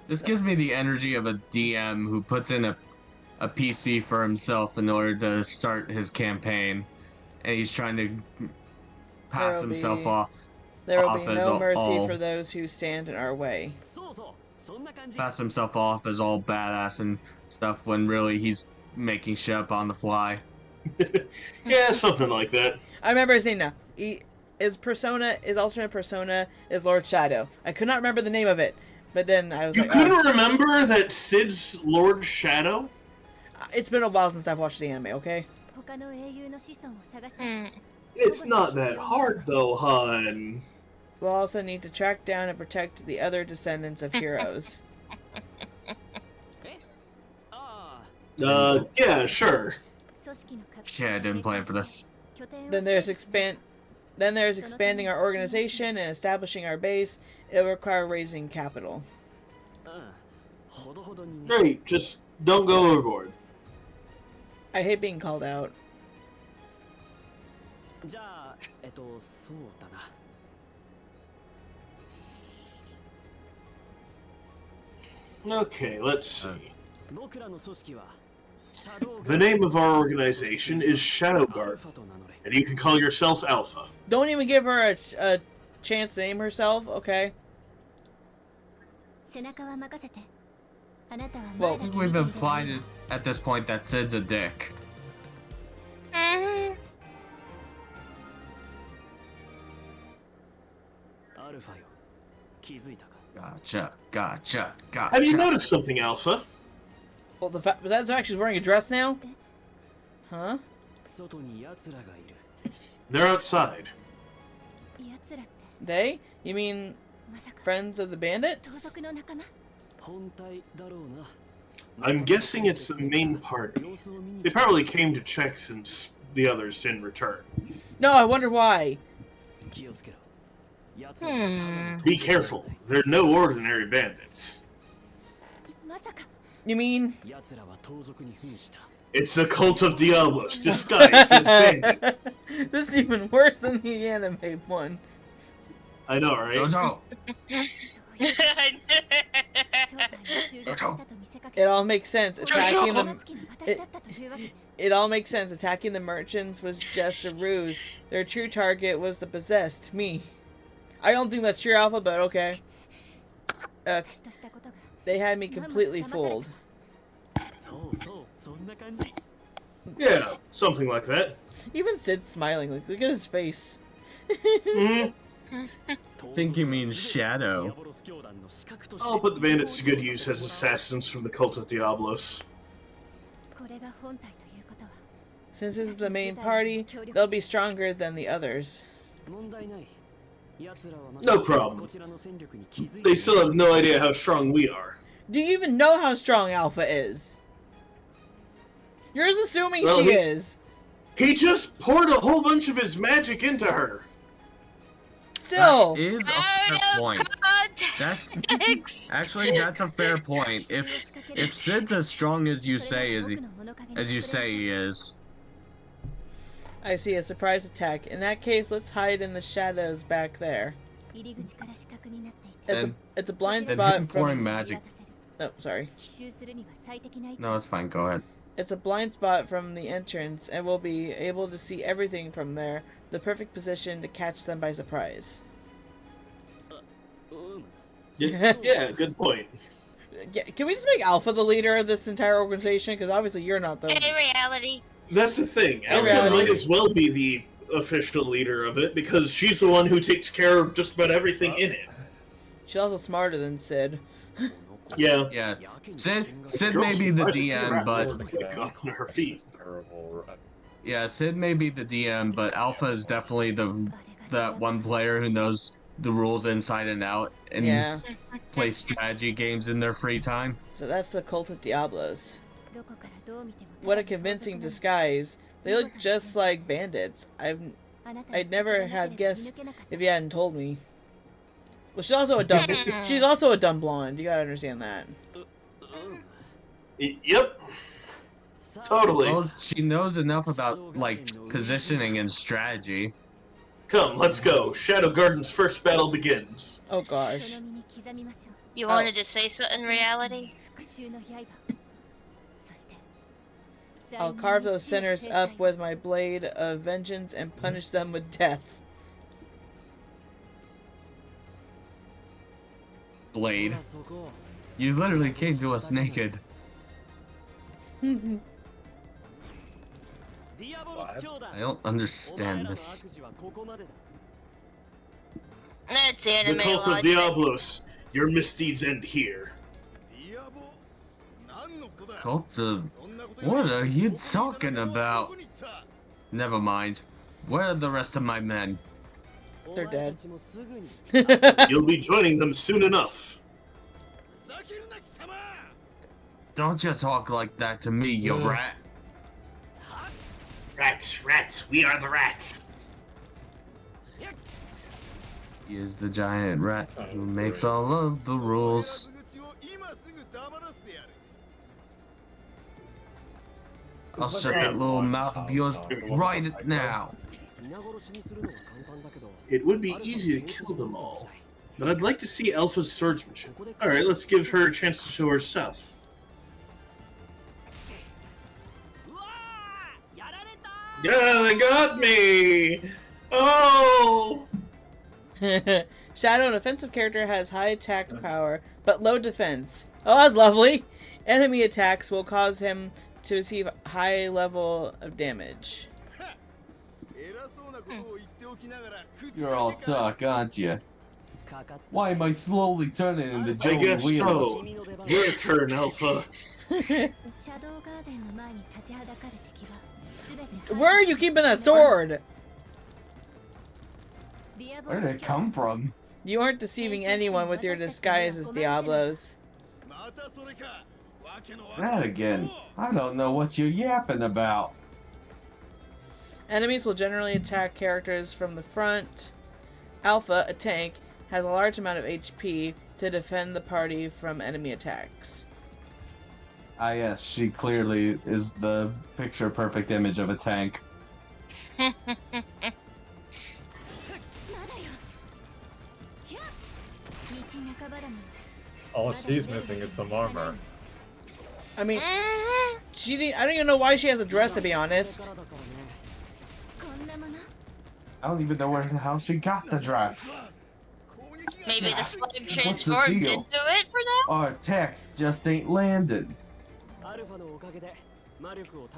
This gives me the energy of a DM who puts in a PC for himself in order to start his campaign, and he's trying to pass There'll himself be- off, There will be Off as no all- mercy for those who stand in our way. そうそうそんな感じ pass himself off as all badass and stuff when really he's making shit up on the fly. Yeah, something like that. I remember his name now. his alternate persona is Lord Shadow. I could not remember the name of it, but then I was You like, couldn't remember that Sid's Lord Shadow? it's been a while since I've watched the anime. Okay. It's not that hard, though, hon. We'll also need to track down and protect the other descendants of heroes. Yeah, sure. Shit, I didn't plan for this. Then there's expanding our organization and establishing our base. It'll require raising capital. Great, just don't go overboard. I hate being called out. じゃあそうだな Okay, let's see. 僕らの組織は The name of our organization is Shadow Guard, and you can call yourself Alpha. Don't even give her a chance to name herself, okay? Well, I think we've implied it at this point that Sid's a dick. Mhm. アルファよ気づいたか Gotcha, gotcha, Have you gotcha. noticed something, Alpha? well, the fact was that fact she's wearing a dress now? Huh? 外に奴らがいる They're outside. They? You mean friends of the bandits? 本体だろうな I'm guessing it's the main party. 様子を見に They probably came to check since the others didn't return. No, I wonder why. 気をつけろ奴らはただの Be careful. They're no ordinary bandits. You mean? 奴らは盗賊に扮した It's the cult of Diablos, disguised as bandits. This is even worse than the anime one. I know, right? Jojo. It all makes sense. Attacking them. It all makes sense. Attacking the merchants was just a ruse. Their true target was the possessed, me. I don't think that's true, Alpha, but okay. They had me completely fooled. そうそうそんな感じ Yeah, something like that. Even Sid's smiling. Like, look at his face. Mhm. Think you mean Shadow. ディアボロス教団の資格として I'll put the bandits to good use as assassins from the cult of Diablos. Since this is the main party, they'll be stronger than the others. 問題ない No problem. They still have no idea how strong we are. Do you even know how strong Alpha is? You're just assuming Well, she is. He just poured a whole bunch of his magic into her. Still. That is a fair point. That's actually that's a fair point. If Sid's as strong as you say he is. I see a surprise attack. In that case, let's hide in the shadows back there. It's a blind Then spot pouring from. magic. Oh, sorry. No, it's fine. Go ahead. It's a blind spot from the entrance, and we'll be able to see everything from there. The perfect position to catch them by surprise. Yeah, good point. Yeah, can we just make Alpha the leader of this entire organization? Because obviously you're not the. In reality, That's the thing. Alpha reality- might as well be the official leader of it because she's the one who takes care of just about everything in it. She's also smarter than Sid. Yeah. Yeah, Sid may be the DM, but on her feet. yeah, Sid may be the DM, but Alpha is definitely that one player who knows the rules inside and out and Yeah. play strategy games in their free time. So that's the cult of Diablos. What a convincing disguise. They look just like bandits. I'd never have guessed if you hadn't told me. Well, she's also a dumb blonde. You gotta understand that. Yep. Totally. Well, she knows enough about like positioning and strategy. Come, let's go. Shadow Garden's first battle begins. Oh gosh. you wanted to say so in reality? I'll carve those sinners up with my blade of vengeance and punish them with death. Blade. You literally came to us naked. ディアボロス教団 I don't お前 understand らの this. 悪事はここまでだ That's The anime cult of logic. Diablos. Your misdeeds end here. Cult of... What are you talking about? Never mind. Where are the rest of my men? They're dead. You'll be joining them soon enough. Don't you talk like that to me, you rat. Rats, we are the rats. He is the giant rat who makes all of the rules. I'll shut that little mouth of yours right now. It would be easy to kill them all, but I'd like to see Alpha's swordsmanship. Alright, let's give her a chance to show her stuff. Yeah, they got me! Oh! Shadow, an offensive character, has high attack power, but low defense. Oh, that's lovely! Enemy attacks will cause him to receive high level of damage. You're all talk, aren't you? Why am I slowly turning into I Joey guess Wheeler? so. Your turn, Alpha. Where are you keeping that sword? Where did it come from? You aren't deceiving anyone with your disguise as Diablos. That again. I don't know what you're yapping about. Enemies will generally attack characters from the front. Alpha, a tank, has a large amount of HP to defend the party from enemy attacks. Ah yes, she clearly is the picture-perfect image of a tank. All she's missing is some armor. I mean, I don't even know why she has a dress, to be honest. I don't even know where the hell she got the dress. Maybe the slime What's the transformed into deal? it for now? Our text just ain't landed.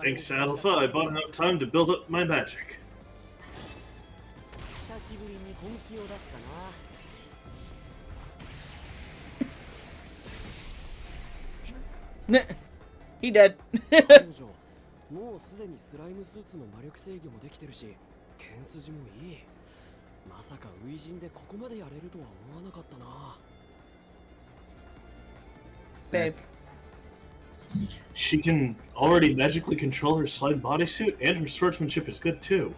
Thanks, Alpha. I bought enough time to build up my magic. He dead. もうすでにスライムスーツの魔力制御もできてるし、剣筋もいい。まさか初陣でここまでやれるとは思わなかったな。Babe. She can already magically control her slide bodysuit, and her swordsmanship is good too.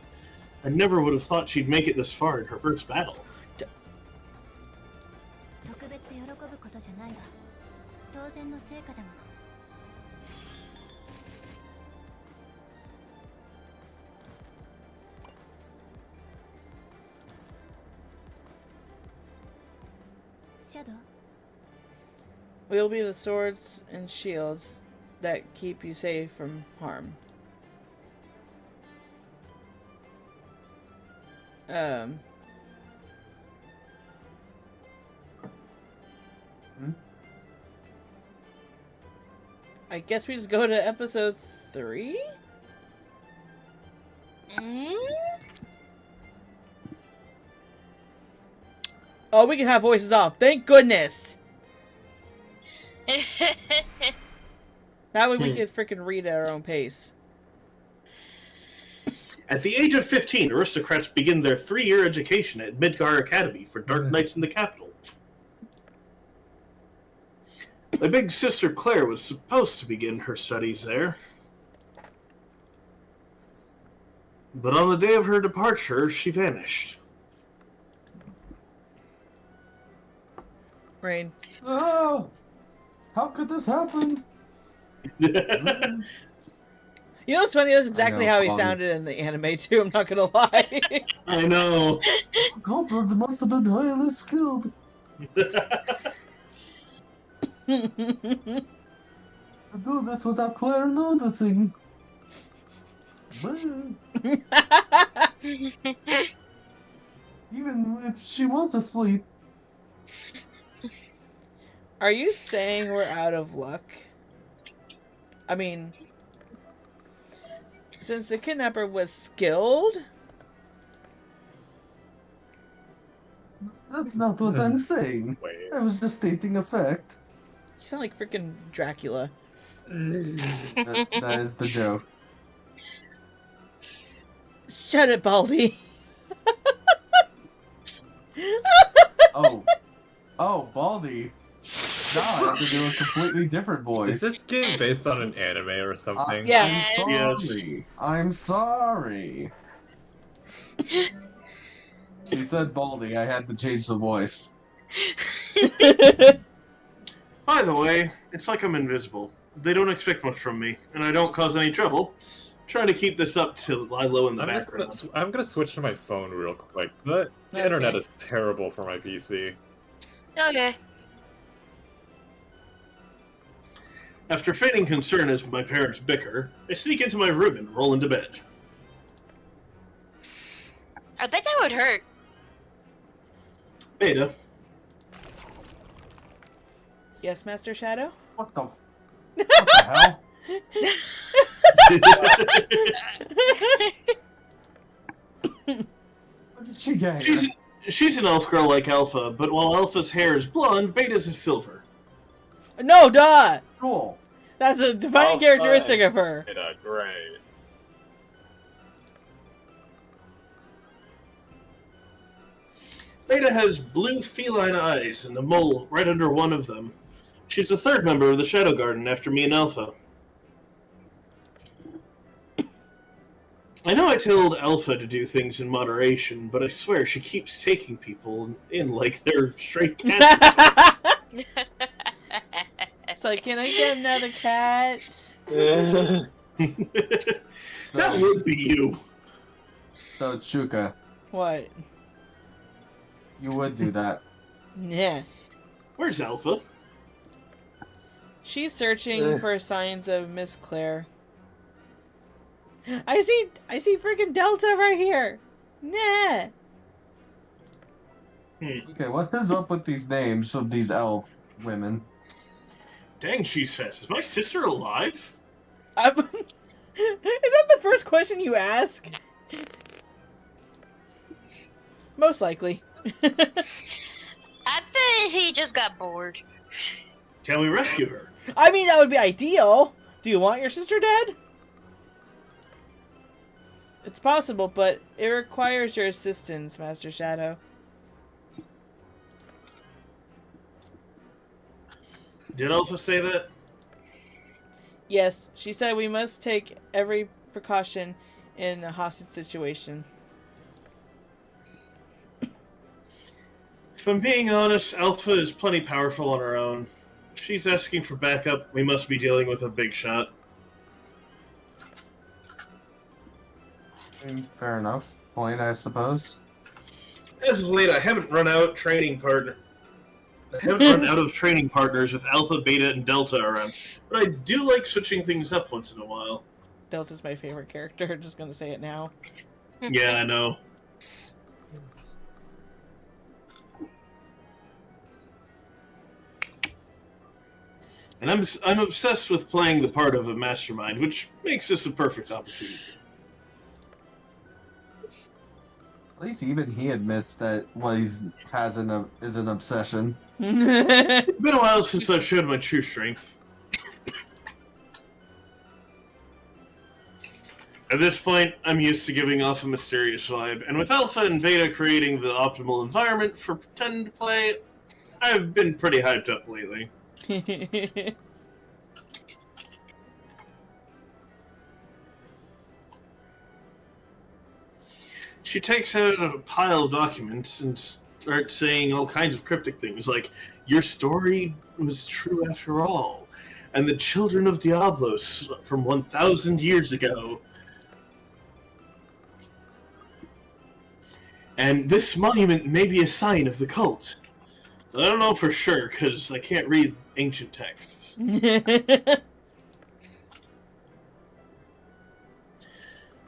I never would have thought she'd make it this far in her first battle. We'll be the swords and shields that keep you safe from harm. I guess we just go to episode 3? Oh, we can have voices off. Thank goodness! That way we can freaking read at our own pace. At the age of 15, aristocrats begin their 3-year education at Midgar Academy for Dark Knights in the capital. My big sister Claire was supposed to begin her studies there. But on the day of her departure, she vanished. Rain. Oh! How could this happen? You know what's funny? That's exactly how he fun. sounded in the anime too, I'm not gonna lie. I know. Goldberg must have been highly skilled. To do this without Claire noticing. Even if she was asleep. Are you saying we're out of luck? I mean, since the kidnapper was skilled? That's not what I'm saying. Wait. I was just stating a fact. You sound like freaking Dracula. That is the joke. Shut it, Baldy. Oh, Baldy. Now I have to do a completely different voice. Is this game based on an anime or something? Yeah. I'm sorry. I'm sorry. She said Baldy. I had to change the voice. By the way, it's like I'm invisible. They don't expect much from me, and I don't cause any trouble. Trying to keep this up to lie low in the background. I'm gonna switch to my phone real quick. The internet is terrible for my PC. Okay. After feigning concern as my parents bicker, I sneak into my room and roll into bed. I bet that would hurt. Beta. Yes, Master Shadow? What the hell? What did she get here? She's an elf girl like Alpha, but while Alpha's hair is blonde, Beta's is silver. No, duh! Cool. That's a defining characteristic of her. Great. Beta has blue feline eyes and a mole right under one of them. She's the third member of the Shadow Garden after me and Alpha. I know I told Alpha to do things in moderation, but I swear she keeps taking people in like they're straight cats. It's like, can I get another cat? That would be you. So, Chuka, What? you would do that. Yeah. Where's Alpha? She's searching for signs of Miss Claire. I see freaking Delta right here. Nah. Okay, what is up with these names of these elf women? Dang, she's fast. Is my sister alive? Is that the first question you ask? Most likely. I bet he just got bored. Can we rescue her? I mean, that would be ideal. Do you want your sister dead? It's possible, but it requires your assistance, Master Shadow. Did Alpha say that? Yes, she said we must take every precaution in a hostage situation. If I'm being honest, Alpha is plenty powerful on her own. If she's asking for backup, we must be dealing with a big shot. Fair enough. Point, I suppose. As of late, I haven't run out training partner. I haven't run out of training partners with Alpha, Beta, and Delta around, but I do like switching things up once in a while. Delta's my favorite character, just gonna say it now. Yeah, I know. And I'm obsessed with playing the part of a mastermind, which makes this a perfect opportunity. At least even he admits that what he's has is an obsession. It's been a while since I've showed my true strength. At this point, I'm used to giving off a mysterious vibe, and with Alpha and Beta creating the optimal environment for pretend play, I've been pretty hyped up lately. She takes out a pile of documents and starts saying all kinds of cryptic things like, "Your story was true after all, and the children of Diablos from 1,000 years ago. And this monument may be a sign of the cult." I don't know for sure, because I can't read ancient texts.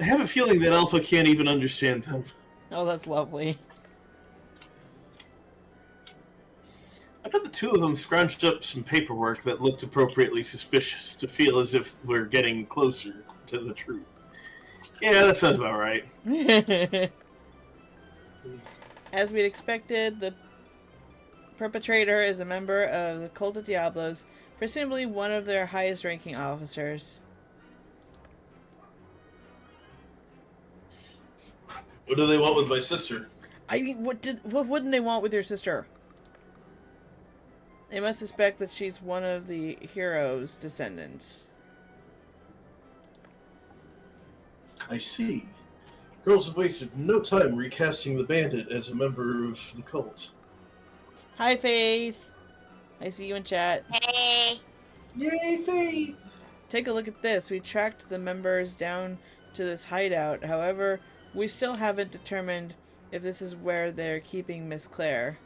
I have a feeling that Alpha can't even understand them. Oh, that's lovely. I bet the two of them scrunched up some paperwork that looked appropriately suspicious to feel as if we're getting closer to the truth. Yeah, that sounds about right. As we'd expected, the perpetrator is a member of the Cult of Diablos, presumably one of their highest ranking officers. What do they want with my sister? I mean, what wouldn't they want with your sister? They must suspect that she's one of the hero's descendants. I see. Girls have wasted no time recasting the bandit as a member of the cult. Hi, Faith. I see you in chat. Hey. Yay, Faith! Take a look at this. We tracked the members down to this hideout. However, we still haven't determined if this is where they're keeping Miss Claire.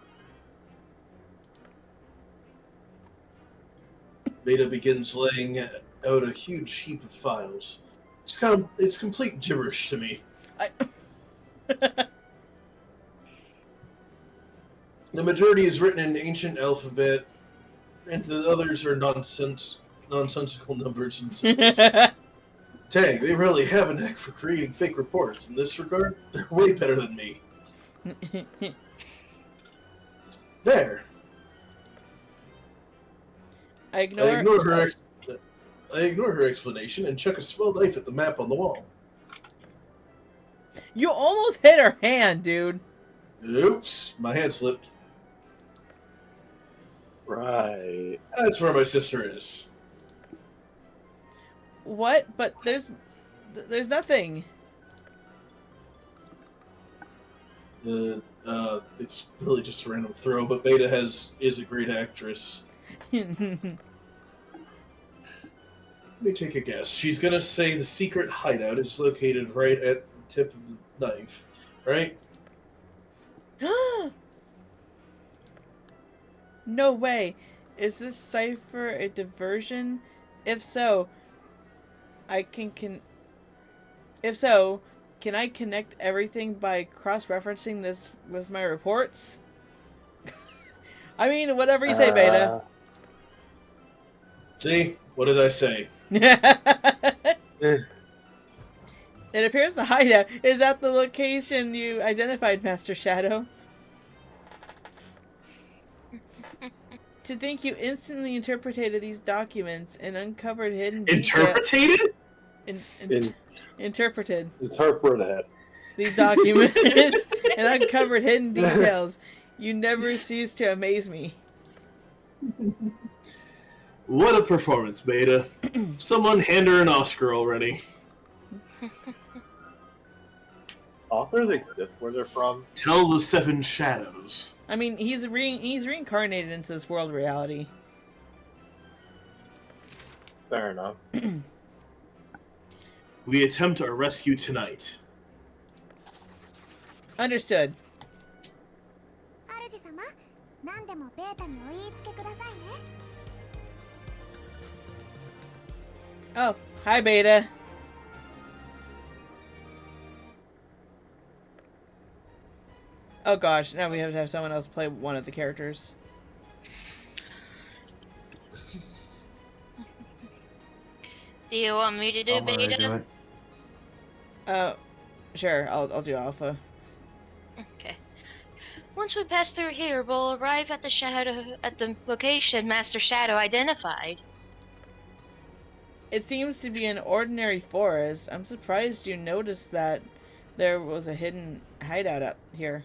Beta begins laying out a huge heap of files. It's complete gibberish to me. The majority is written in ancient alphabet, and the others are nonsensical numbers and symbols. Dang, they really have a knack for creating fake reports. In this regard, they're way better than me. There. I ignore her explanation and chuck a small knife at the map on the wall. You almost hit her hand, dude. Oops, my hand slipped. Right. That's where my sister is. What? But there's nothing. It's really just a random throw, but Beta is a great actress. Let me take a guess. She's gonna say the secret hideout is located right at the tip of the knife, right? No way. Is this cipher a diversion? If so, can I connect everything by cross-referencing this with my reports? I mean, whatever you say, Beta. See? What did I say? It appears the hideout is at the location you identified, Master Shadow. To think you instantly interpreted these documents and uncovered hidden Interpreted? Interpreted These these documents and uncovered hidden details. You never cease to amaze me. What a performance, Beta. Someone hand her an Oscar already. Authors exist where they're from. Tell the Seven Shadows. I mean, he's reincarnated into this world reality. Fair enough. We attempt our rescue tonight. Understood. Oh, hi, Beta. Oh gosh, now we have to have someone else play one of the characters. Do you want me to do I'm already Beta? doing it. Sure, I'll do Alpha. Okay. Once we pass through here, we'll arrive at the location Master Shadow identified. It seems to be an ordinary forest. I'm surprised you noticed that there was a hidden hideout out here.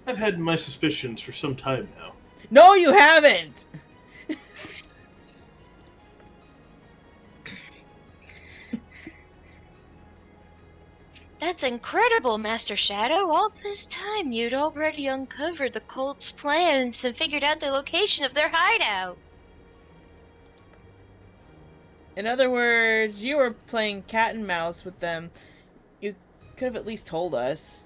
I've had my suspicions for some time now. No, you haven't! That's incredible, Master Shadow. All this time, you'd already uncovered the cult's plans and figured out the location of their hideout. In other words, you were playing cat and mouse with them. You could have at least told us.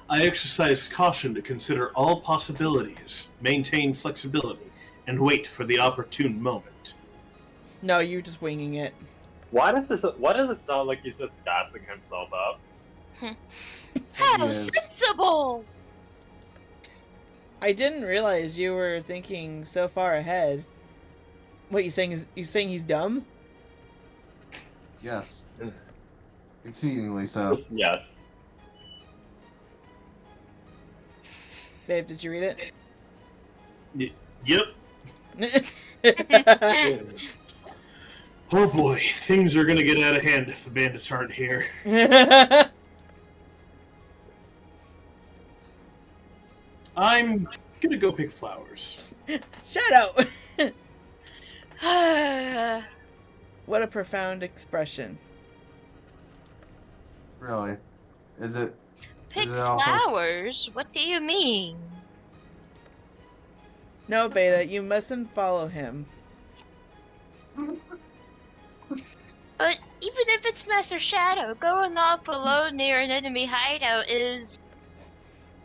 I exercise caution to consider all possibilities, maintain flexibility, and wait for the opportune moment. No, you're just winging it. Why does it sound like he's just gassing himself up? How Yes. sensible! I didn't realize you were thinking so far ahead. What you saying he's dumb? Yes. Exceedingly so. Yes. Babe, did you read Yep. it? Oh boy, things are gonna get out of hand if the bandits aren't here. I'm gonna go pick flowers. Shadow! What a profound expression. Really? Is it? Pick Is it also- flowers? What do you mean? No, Beta, you mustn't follow him. But even if it's Master Shadow, going off alone near an enemy hideout is...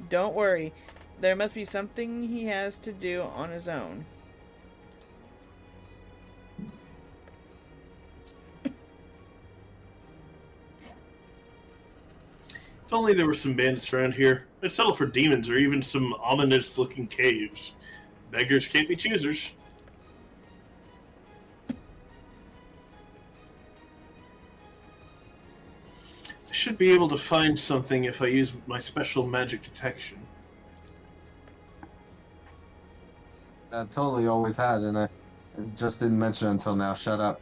Don't worry. There must be something he has to do on his own. If only there were some bandits around here. I'd settle for demons or even some ominous-looking caves. Beggars can't be choosers. I should be able to find something if I use my special magic detection. I totally always had, and I just didn't mention it until now. Shut up.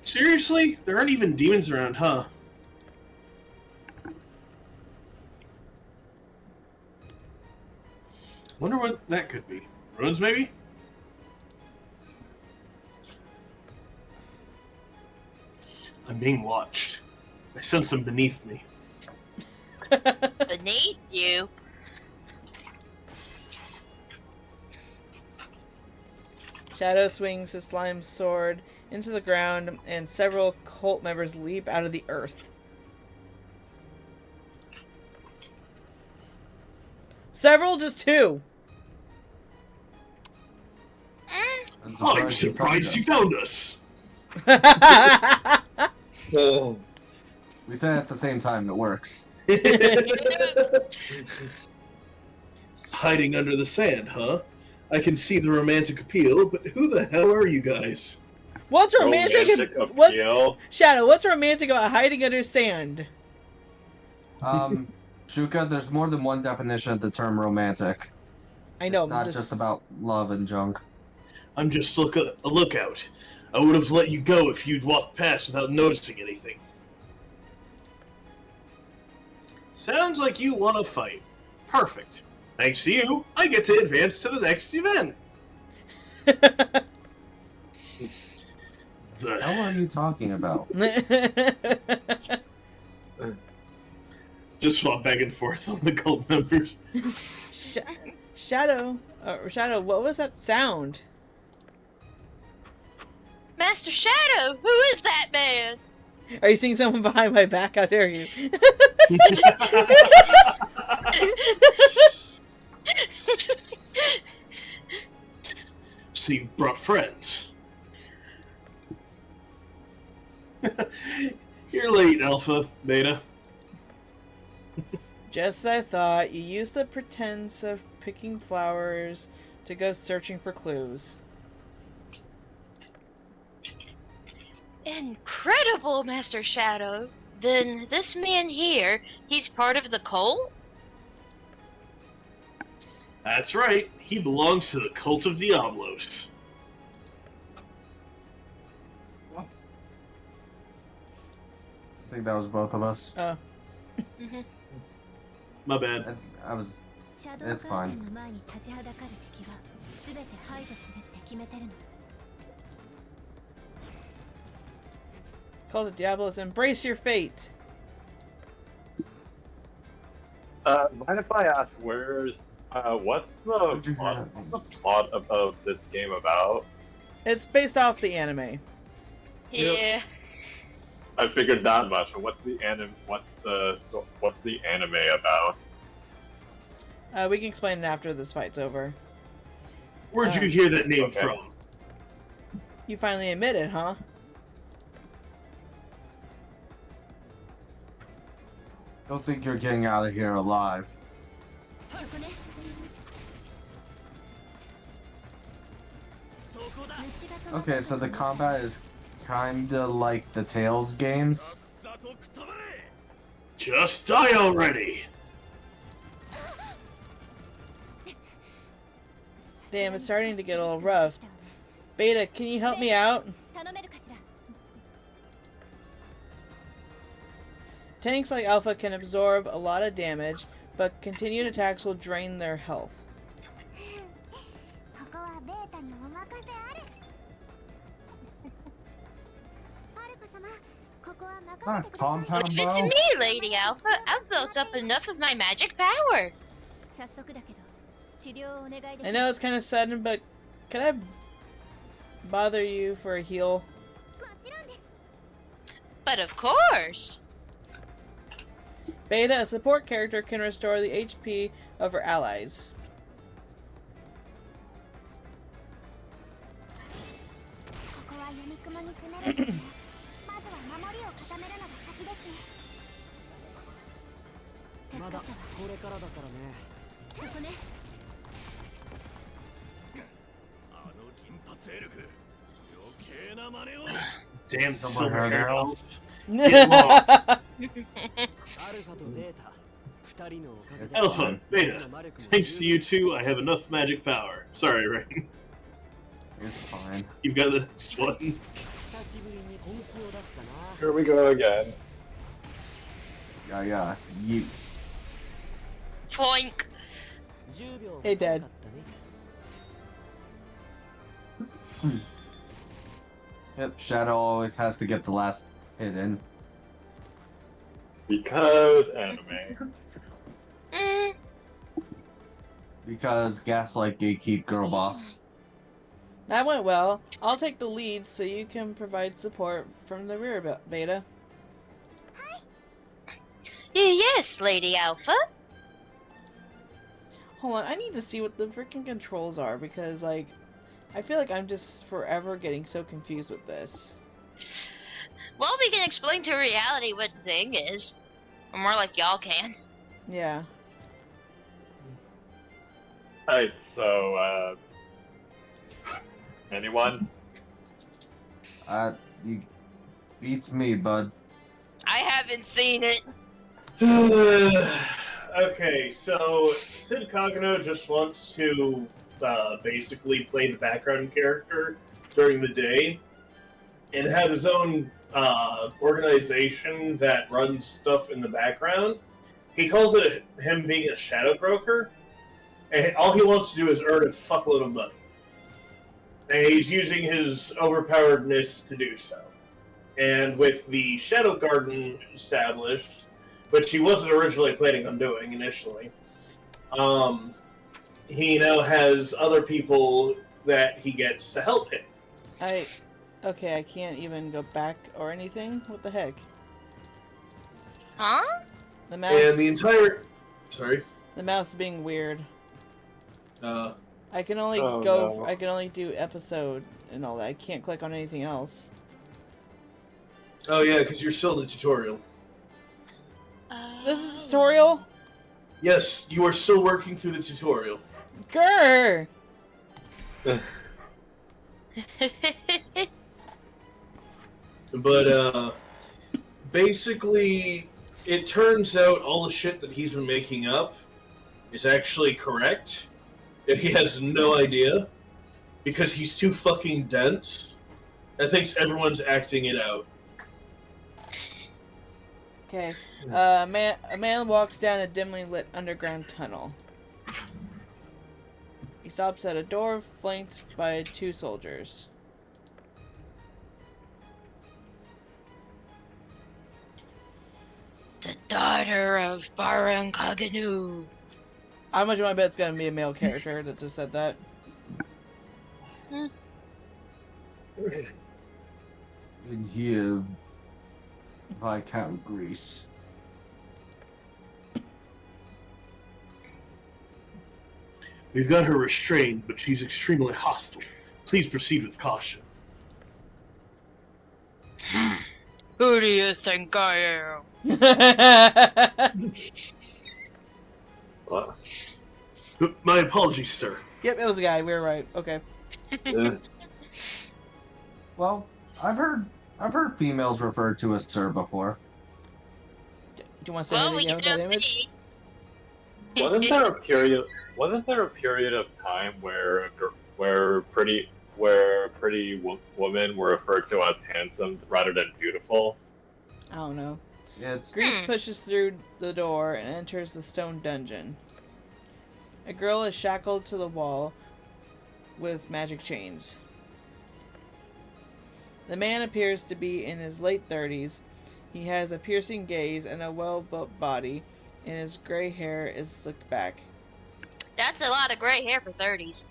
Seriously? There aren't even demons around, huh? Wonder what that could be. Ruins, maybe? I'm being watched. I sense them beneath me. beneath you. Shadow swings his slime sword into the ground, and several cult members leap out of the earth. Several? Just two? I'm surprised you found us. Oh. We said it at the same time. It works. Hiding under the sand, huh? I can see the romantic appeal, but who the hell are you guys? What's romantic? Appeal. Shadow, what's romantic about hiding under sand? Shuka, there's more than one definition of the term romantic. I know. It's not just about love and junk. I'm just a lookout. I would have let you go if you'd walked past without noticing anything. Sounds like you want to fight. Perfect. Thanks to you, I get to advance to the next event. What the hell are you talking about? Just swap back and forth on the cult members. Shadow, what was that sound? Master Shadow, who is that man? Are you seeing someone behind my back? How dare you? So you've brought friends. You're late, Alpha, Beta. Just as I thought, you used the pretense of picking flowers to go searching for clues. Incredible, Master Shadow. Then this man here, he's part of the cult? That's right. He belongs to the Cult of Diablos. I think that was both of us. Oh. My bad. I was. It's fine. Call the Diablos, embrace your fate. Mind if I ask, what's the plot of this game about? It's based off the anime. Yeah. I figured that much. And what's the anime about? We can explain it after this fight's over. Where'd you hear that name Okay. from? You finally admit it, huh? Don't think you're getting out of here alive. Okay, so the combat is Kinda like the Tales games. Just die already! Damn, it's starting to get a little rough. Beta, can you help me out? Tanks like Alpha can absorb a lot of damage, but continued attacks will drain their health. Compound Leave it to bow? me, Lady Alpha. I've built up enough of my magic power. I know it's kind of sudden, but can I bother you for a heal? But of course. Beta, a support character, can restore the HP of her allies. Damn silver hair hair now. elf. Get lost. アルファとベータ2人のおかげで Alpha, Beta, thanks to you two, I have enough magic power. Sorry, Rain. It's fine. You've got the next one. 久しぶりに本気を出すかな Here we go again. Yeah. You. Poink. 10秒 Hey, Dad. かったね Yep, Shadow always has to get the last hit in. Because anime. Mm, Because Gaslight Gatekeep Girl Boss. That went well. I'll take the lead so you can provide support from the rear, Beta. yes, Lady Alpha. Hold on, I need to see what the freaking controls are because, like, I feel like I'm just forever getting so confused with this. Well, we can explain to reality what the thing is. Or more like y'all can. Yeah. Alright, so, anyone? You beats me, bud. I haven't seen it. Okay, so Sid Kagano just wants to basically play the background character during the day and have his own organization that runs stuff in the background. He calls it him being a shadow broker, and all he wants to do is earn a fuckload of money. And he's using his overpoweredness to do so. And with the Shadow Garden established, which he wasn't originally planning on doing initially, he now has other people that he gets to help him. Okay, I can't even go back or anything? What the heck? Huh? The mouse... And the entire... Sorry? The mouse being weird. I can only Oh, go... no. I can only do episode and all that. I can't click on anything else. Oh yeah, because you're still in the tutorial. This is a tutorial? Yes, you are still working through the tutorial. Grr! But, basically, it turns out all the shit that he's been making up is actually correct, and he has no idea, because he's too fucking dense, and thinks everyone's acting it out. Okay. A man walks down a dimly lit underground tunnel. He stops at a door flanked by 2 soldiers. The daughter of Baron Kaganu. How much do I bet it's gonna be a male character that just said that? In here, Viscount Grease. We've got her restrained, but she's extremely hostile. Please proceed with caution. Who do you think I am? What? My apologies, sir. Yep, it was a guy. We were right. Okay. Uh, Well, I've heard I've heard females referred to as sir before. Do you want to say Well, it we again can with that now image? see. Wasn't there a period? Wasn't there a period of time where women were referred to as handsome rather than beautiful? I don't know. It's Grease pushes through the door and enters the stone dungeon. A girl is shackled to the wall with magic chains. The man appears to be in his late 30s. He has a piercing gaze and a well-built body, and his gray hair is slicked back. That's a lot of gray hair for 30s.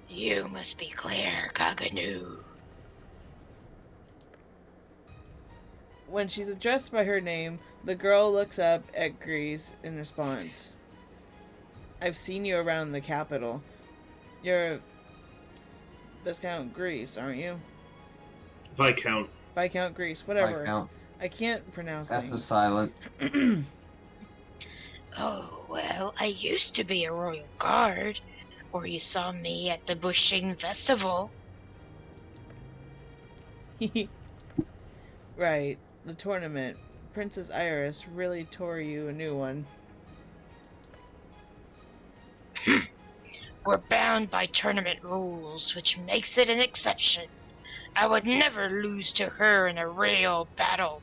You must be Claire Coganu. When she's addressed by her name, the girl looks up at Grease in response. I've seen you around the capital. You're Viscount Grease, aren't you? Viscount. Viscount Grease, whatever. Viscount. I can't pronounce That's the things. silent. Oh, well, I used to be a royal guard. Or you saw me at the Bushing Festival. Right. The tournament. Princess Iris really tore you a new one. We're bound by tournament rules, which makes it an exception. I would never lose to her in a real battle.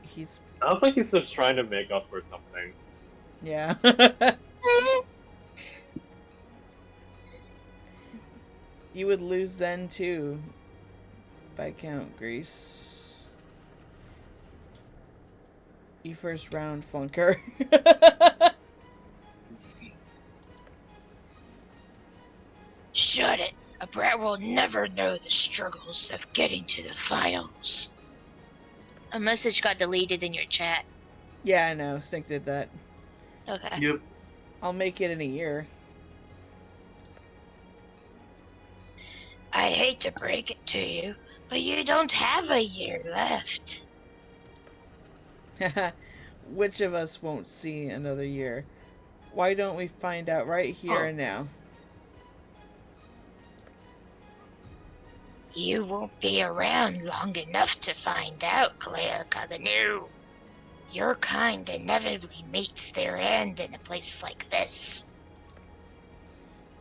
He's... Sounds like he's just trying to make up for something. Yeah. You would lose then too, Viscount Grease. You first round flunker. Shut it. A brat will never know the struggles of getting to the finals. A message got deleted in your chat. Yeah, I know. Stink did that. Okay. Yep. I'll make it in a year. I hate to break it to you, but you don't have a year left. Which of us won't see another year? Why don't we find out right here and now? You won't be around long enough to find out, Claire Coganu. Your kind inevitably meets their end in a place like this.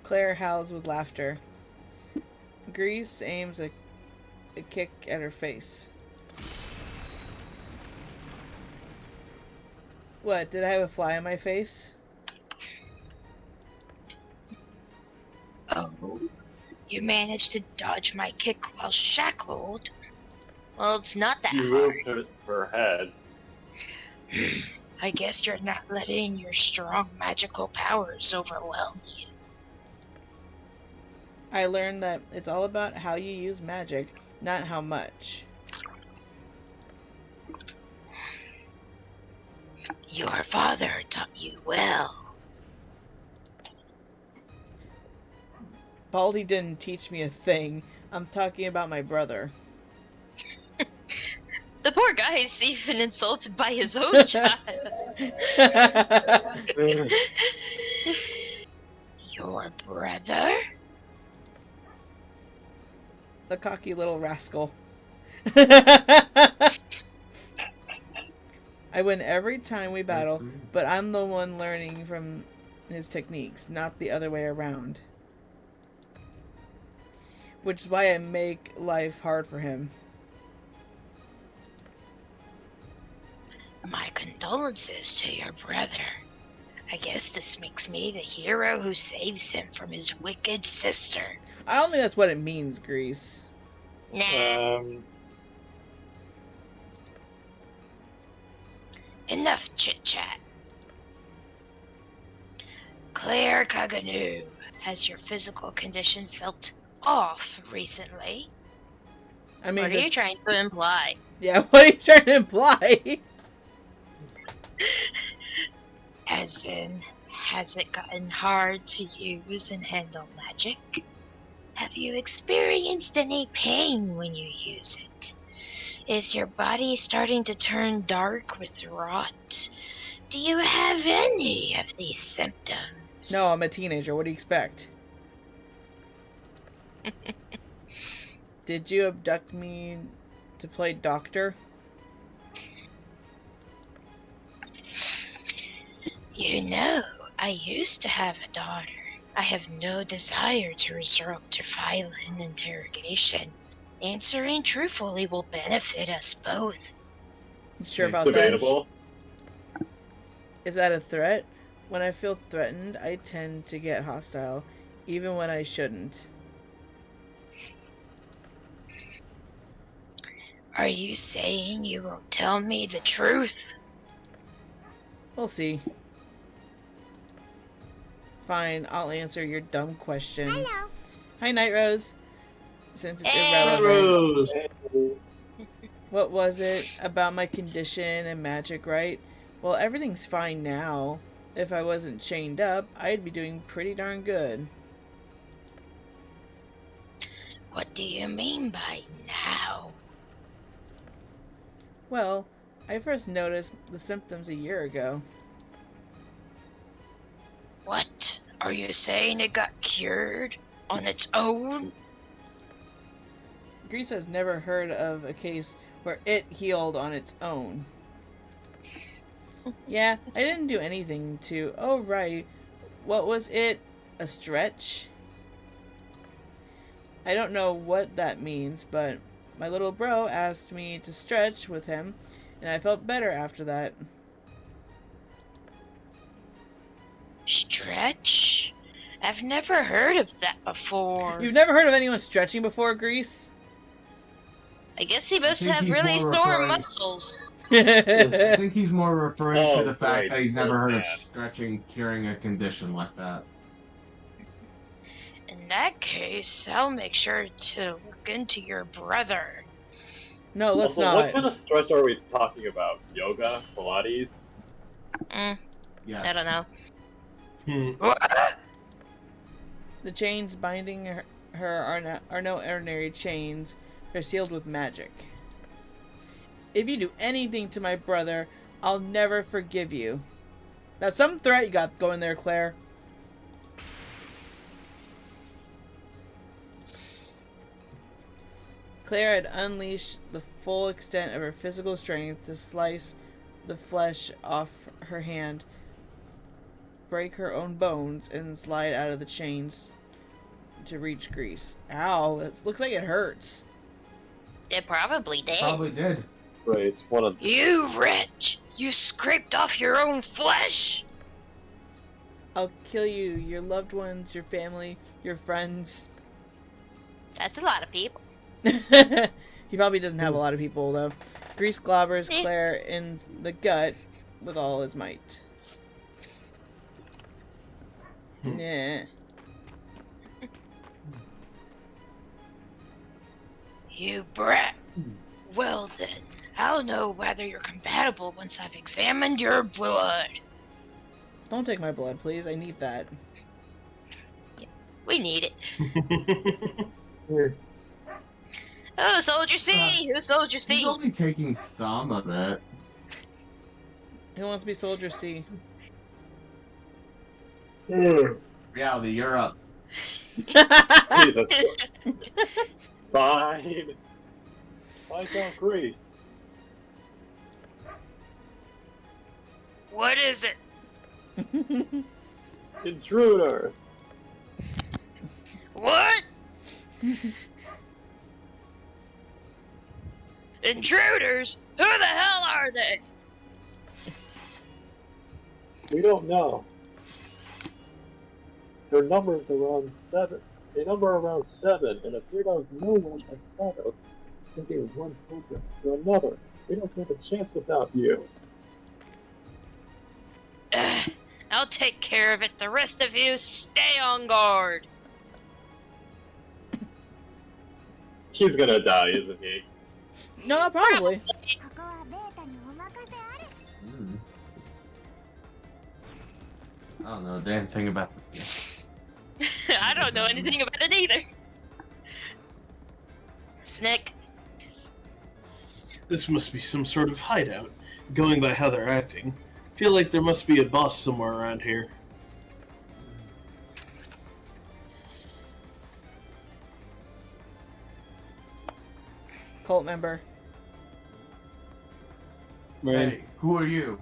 Claire howls with laughter. Grease aims a kick at her face. What, did I have a fly on my face? Oh, you managed to dodge my kick while shackled? Well, it's not that You hard. moved her head. I guess you're not letting your strong magical powers overwhelm you. I learned that it's all about how you use magic, not how much. Your father taught you well. Baldy didn't teach me a thing. I'm talking about my brother. The poor guy is even insulted by his own child. Your brother? The cocky little rascal. I win every time we battle, but I'm the one learning from his techniques, not the other way around. Which is why I make life hard for him. My condolences to your brother. I guess this makes me the hero who saves him from his wicked sister. I don't think that's what it means, Grease. Nah. Enough chit-chat. Claire Coganu, has your physical condition felt off recently? I mean, what are you trying to imply? Yeah, what are you trying to imply? As in, has it gotten hard to use and handle magic? Have you experienced any pain when you use it? Is your body starting to turn dark with rot? Do you have any of these symptoms? No, I'm a teenager. What do you expect? Did you abduct me to play doctor? You know, I used to have a daughter. I have no desire to resort to violent interrogation. Answering truthfully will benefit us both. You sure Okay, about It's that? debatable. Is that a threat? When I feel threatened, I tend to get hostile, even when I shouldn't. Are you saying you won't tell me the truth? We'll see. Fine, I'll answer your dumb question. Hello. Hi, Night Rose. Since it's Hey. irrelevant, Rose. what was it about my condition and magic, right? Well, everything's fine now. If I wasn't chained up, I'd be doing pretty darn good. What do you mean by now? Well, I first noticed the symptoms a year ago. What? Are you saying it got cured on its own? Greece has never heard of a case where it healed on its own. Yeah, I didn't do anything to... Oh, right. What was it? A stretch? I don't know what that means, but my little bro asked me to stretch with him, and I felt better after that. Stretch? I've never heard of that before. You've never heard of anyone stretching before, Greece? I guess he must think have he's really more sore referring- muscles. I think he's more referring Oh, to the fact great. that he's never So heard of sad. stretching curing a condition like that. In that case, I'll make sure to look into your brother. No, let's Also, what kind not. of stretch are we talking about? Yoga? Pilates? Yes. I don't know. Hmm. The chains binding her are no ordinary chains. They're sealed with magic. If you do anything to my brother, I'll never forgive you. That's some threat you got going there, Claire. Claire had unleashed the full extent of her physical strength to slice the flesh off her hand, break her own bones, and slide out of the chains to reach Grease. Ow, it looks like it hurts. It probably did. Probably did. Right, it's one of You wretch! You scraped off your own flesh! I'll kill you, your loved ones, your family, your friends. That's a lot of people. He probably doesn't have a lot of people, though. Grease globbers Eh. Claire in the gut with all his might. Nah. You brat. Well then, I'll know whether you're compatible once I've examined your blood. Don't take my blood, please. I need that. We need it. Oh, Soldier C! Who's Soldier He's C? only taking some of it. Who wants to be Soldier C? Reality, you're up. Jesus. Fine. I don't Greece. What is it? Intruders. What? Intruders? Who the hell are they? We don't know. Their number's around 7. They number around 7 and appear out of nowhere like shadows, taking one soldier to another. We don't stand a chance without you. I'll take care of it. The rest of you, stay on guard. He's gonna die, isn't he? No, probably. ここはベータにお任せあれ。 I don't know a damn thing about this I don't know anything about it either. Snick. This must be some sort of hideout. Going by how they're acting, feel like there must be a boss somewhere around here. Cult member. Right. Hey, who are you?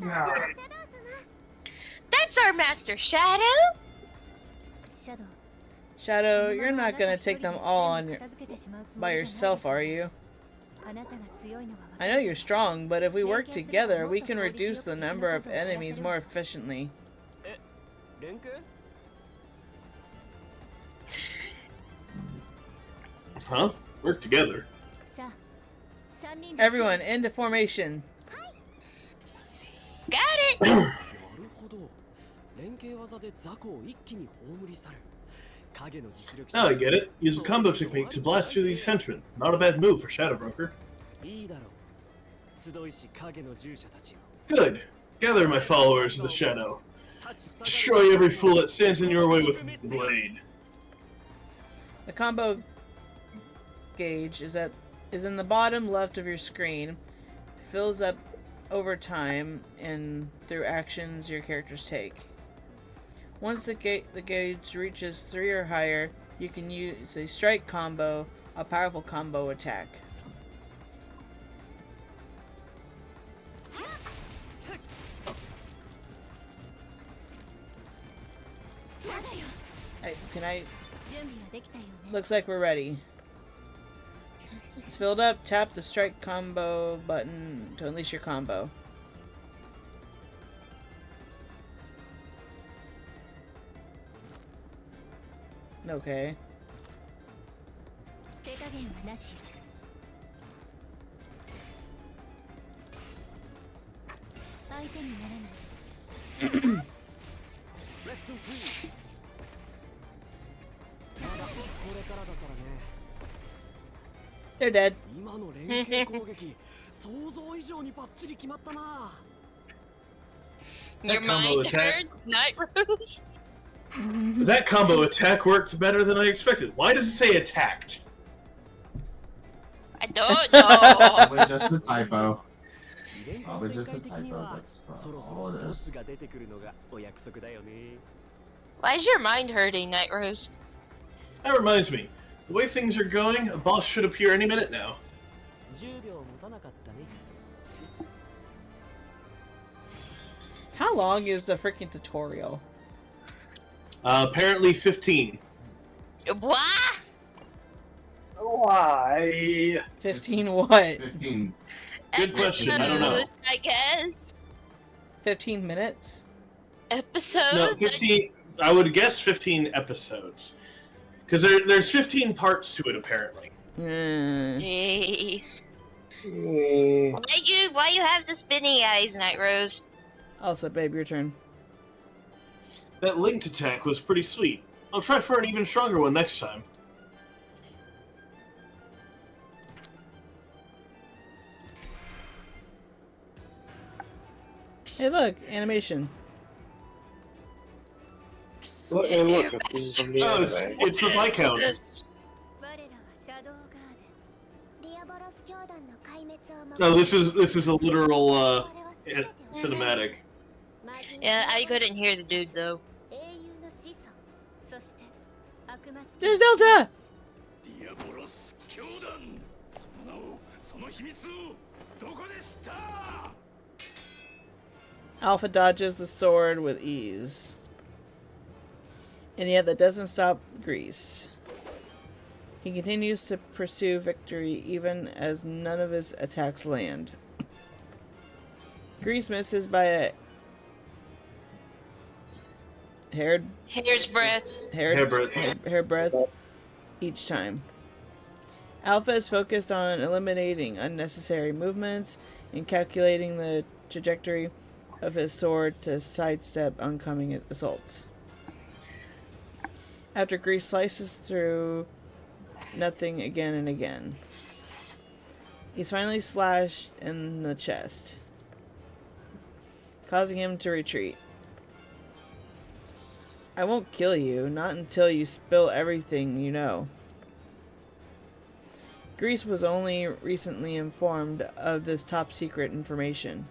Yeah. That's our Master Shadow. Shadow, you're not gonna take them all on by yourself, are you? I know you're strong, but if we work together, we can reduce the number of enemies more efficiently. Huh? Work together. Everyone, into formation. Got it. Now I get it. Use a combo technique to blast through these henchmen. Not a bad move for Shadow Broker. Good. Gather my followers of the Shadow. Destroy every fool that stands in your way with blade. The combo gauge is in the bottom left of your screen. It fills up over time and through actions your characters take. Once the gauge reaches 3 or higher, you can use a strike combo, a powerful combo attack. Looks like we're ready. It's filled up. Tap the strike combo button to unleash your combo. Okay. They're dead. Your mind heard, Night Rose? That combo attack worked better than I expected. Why does it say attacked? I don't know. Probably just a typo. Probably just a typo. That's all it is. Why is your mind hurting, Night Rose? That reminds me. The way things are going, a boss should appear any minute now. How long is the freaking tutorial? Apparently 15. What? Why? 15 what? 15. Good question, I don't know. Episodes, I guess. 15 minutes? Episodes? No, 15. I would guess 15 episodes. Because there's 15 parts to it, apparently. Jeez. Why you have the spinny eyes, Night Rose? Also, babe, your turn. That linked attack was pretty sweet. I'll try for an even stronger one next time. Hey, look, animation. Look, and look, it's from the Oh, anime. it's the Viscount. No, this is a literal cinematic. Yeah, I couldn't hear the dude though. There's Delta! Alpha dodges the sword with ease. And yet that doesn't stop Grease. He continues to pursue victory even as none of his attacks land. Grease misses by a hair's breadth. Hair breadth each time. Alpha is focused on eliminating unnecessary movements and calculating the trajectory of his sword to sidestep oncoming assaults. After Grease slices through nothing again and again, he's finally slashed in the chest, causing him to retreat. I won't kill you, not until you spill everything you know. Grease was only recently informed of this top secret information.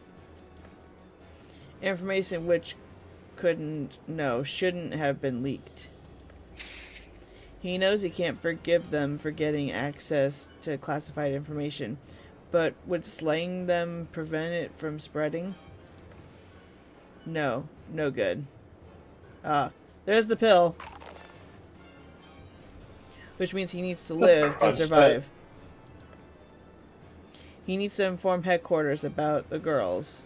Information which shouldn't have been leaked. He knows he can't forgive them for getting access to classified information, but would slaying them prevent it from spreading? No good. There's the pill. Which means he needs to live to survive. He needs to inform headquarters about the girls.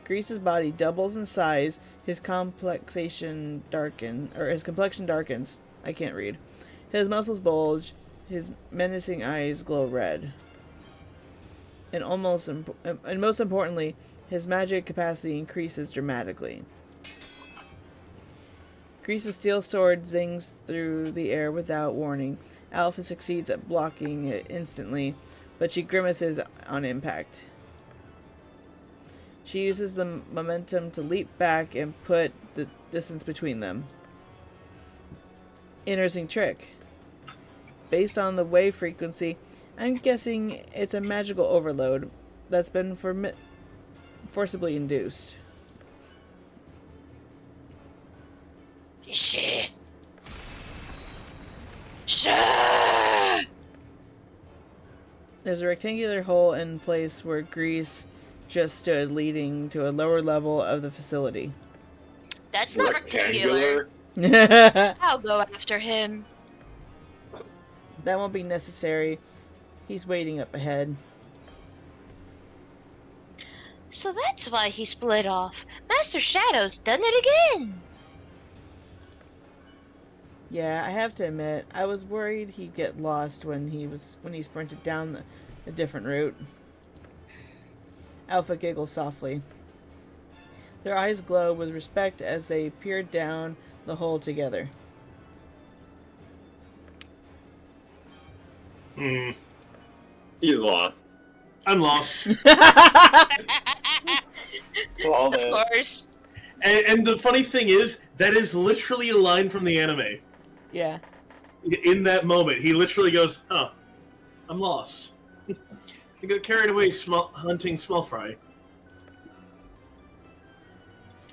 Grease's body doubles in size, his complexion darkens. I can't read. His muscles bulge, his menacing eyes glow red. And most importantly, his magic capacity increases dramatically. Grease's steel sword zings through the air without warning. Alpha succeeds at blocking it instantly, but she grimaces on impact. She uses the momentum to leap back and put the distance between them. Interesting trick. Based on the wave frequency, I'm guessing it's a magical overload that's been forcibly induced. Shit. There's a rectangular hole in place where Grease just stood, leading to a lower level of the facility. That's not rectangular. I'll go after him. That won't be necessary. He's waiting up ahead. So that's why he split off. Master Shadow's done it again. Yeah, I have to admit, I was worried he'd get lost when he sprinted down a different route. Alpha giggles softly. Their eyes glow with respect as they peer down the hole together. He lost. I'm lost. Well, Of course. And the funny thing is, that is literally a line from the anime. Yeah. In that moment, he literally goes, "Huh, I'm lost." He got carried away hunting small fry.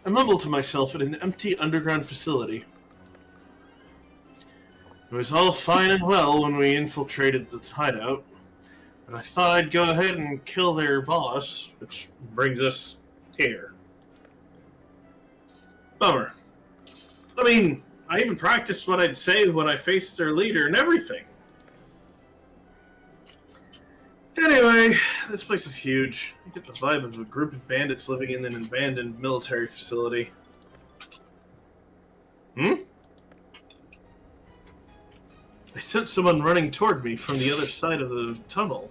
I mumbled to myself in an empty underground facility. It was all fine and well when we infiltrated the hideout, but I thought I'd go ahead and kill their boss, which brings us here. Bummer. I mean, I even practiced what I'd say when I faced their leader and everything. Anyway, this place is huge. You get the vibe of a group of bandits living in an abandoned military facility. I sent someone running toward me from the other side of the tunnel.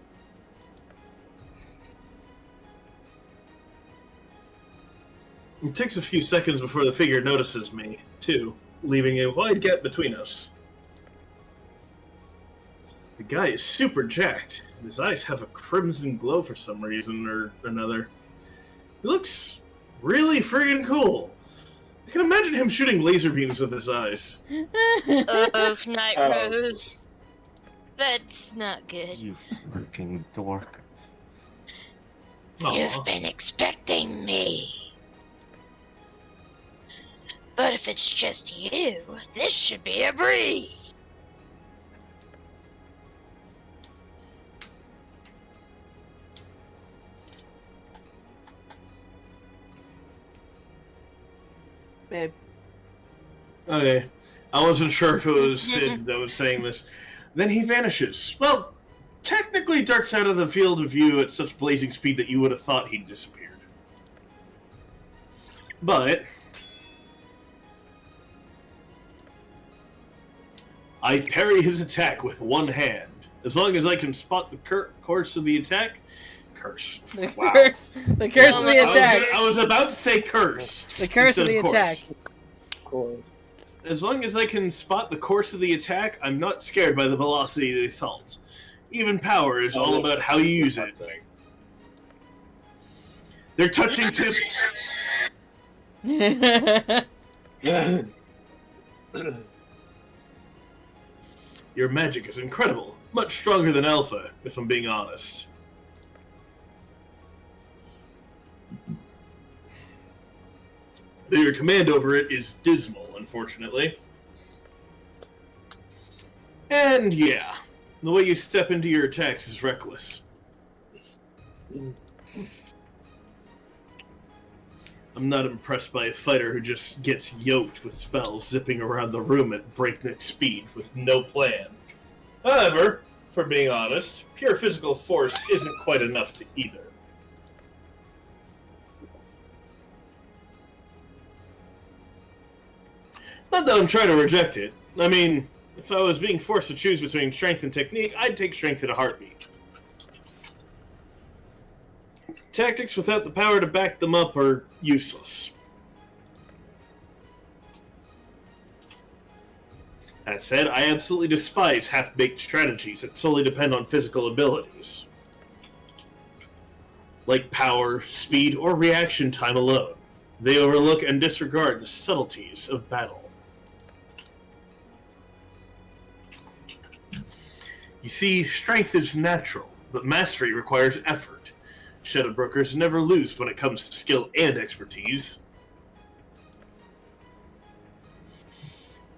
It takes a few seconds before the figure notices me, too, leaving a wide gap between us. The guy is super jacked. His eyes have a crimson glow for some reason or another. He looks really friggin' cool. I can imagine him shooting laser beams with his eyes. Oof, Night Rose. That's not good. You freaking dork. You've been expecting me. But if it's just you, this should be a breeze. Babe. Okay. I wasn't sure if it was Sid that was saying this. Then he vanishes. Well, technically darts out of the field of view at such blazing speed that you would have thought he'd disappeared. But I parry his attack with one hand. As long as I can spot the course of the attack. Curse. The Wow. curse. The curse of the attack. I was about to say curse. The curse of instead the course. attack. Of course. As long as I can spot the course of the attack, I'm not scared by the velocity of the assault. Even power is all about how you use it. They're touching tips. Your magic is incredible. Much stronger than Alpha, if I'm being honest. Your command over it is dismal, unfortunately. And yeah, the way you step into your attacks is reckless. I'm not impressed by a fighter who just gets yoked with spells zipping around the room at breakneck speed with no plan. However, for being honest, pure physical force isn't quite enough to either. Not that I'm trying to reject it. I mean, if I was being forced to choose between strength and technique, I'd take strength in a heartbeat. Tactics without the power to back them up are useless. That said, I absolutely despise half-baked strategies that solely depend on physical abilities, like power, speed, or reaction time alone. They overlook and disregard the subtleties of battle. You see, strength is natural, but mastery requires effort. Shadow Brokers never lose when it comes to skill and expertise.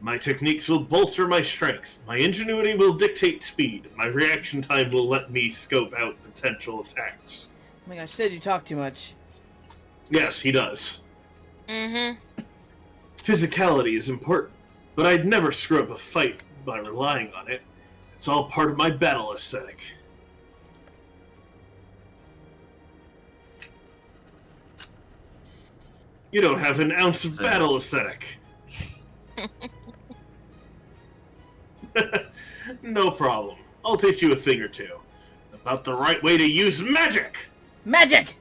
My techniques will bolster my strength. My ingenuity will dictate speed. My reaction time will let me scope out potential attacks. Oh my gosh, you said you talk too much. Yes, he does. Mm-hmm. Physicality is important, but I'd never screw up a fight by relying on it. It's all part of my battle aesthetic. You don't have an ounce of battle aesthetic. No problem. I'll teach you a thing or two. About the right way to use magic! Magic!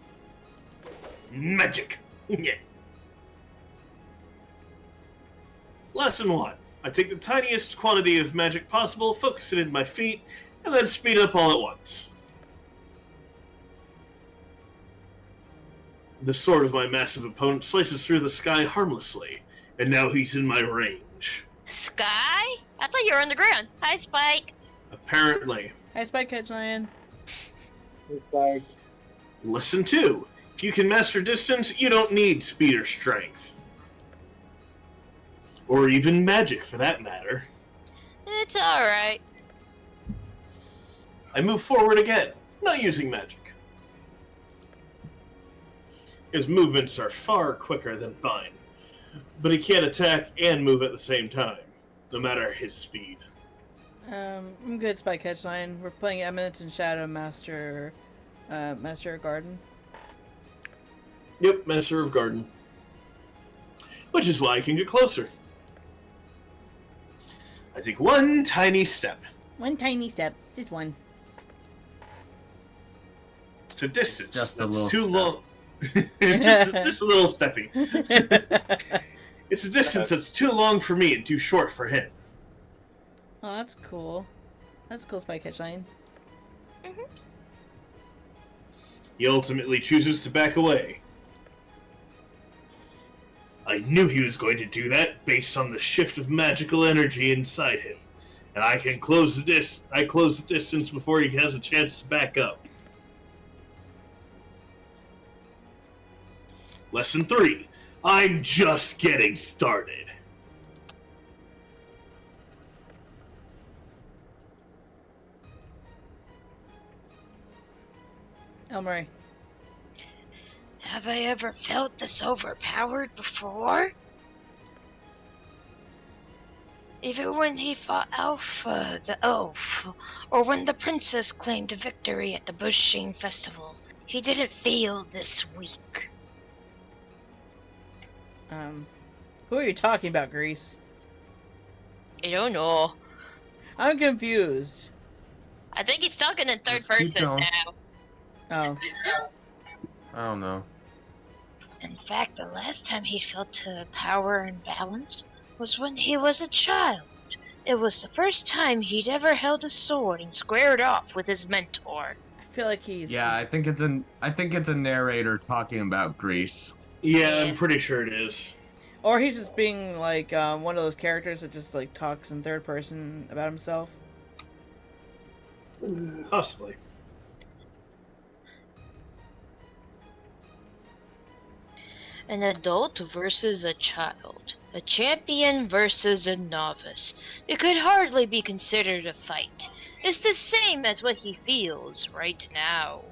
Magic! Yeah. Lesson 1. I take the tiniest quantity of magic possible, focus it in my feet, and then speed up all at once. The sword of my massive opponent slices through the sky harmlessly, and now he's in my range. Sky? I thought you were on the ground. Hi, Spike. Apparently. Hi, Spike Hedge Lion. It's like, Lesson 2. If you can master distance, you don't need speed or strength. Or even magic, for that matter. It's alright. I move forward again, not using magic. His movements are far quicker than mine, but he can't attack and move at the same time, no matter his speed. I'm good, Spike Hedge Lion. We're playing Eminence and Shadow Master of Garden. Yep, Master of Garden. Which is why I can get closer. I take one tiny step. One tiny step. Just one. It's a distance. Just a that's little too step. long. just a little stepping. It's a distance that's too long for me and too short for him. Oh, that's cool. That's cool, Spike Hedge Lion. He ultimately chooses to back away. I knew he was going to do that based on the shift of magical energy inside him. And I can close the distance before he has a chance to back up. Lesson 3. I'm just getting started. Elmarie. Have I ever felt this overpowered before? Even when he fought Alpha, the elf, or when the princess claimed victory at the Bushing Festival, he didn't feel this weak. Who are you talking about, Grease? I don't know. I'm confused. I think he's talking in third Just keep person going. now. Oh. I don't know. In fact, the last time he felt power and balance was when he was a child. It was the first time he'd ever held a sword and squared off with his mentor. I feel like he's... Yeah, I think it's a narrator talking about Greece. Yeah, I'm pretty sure it is. Or he's just being, like, one of those characters that just, like, talks in third person about himself. Possibly. An adult versus a child. A champion versus a novice. It could hardly be considered a fight. It's the same as what he feels right now.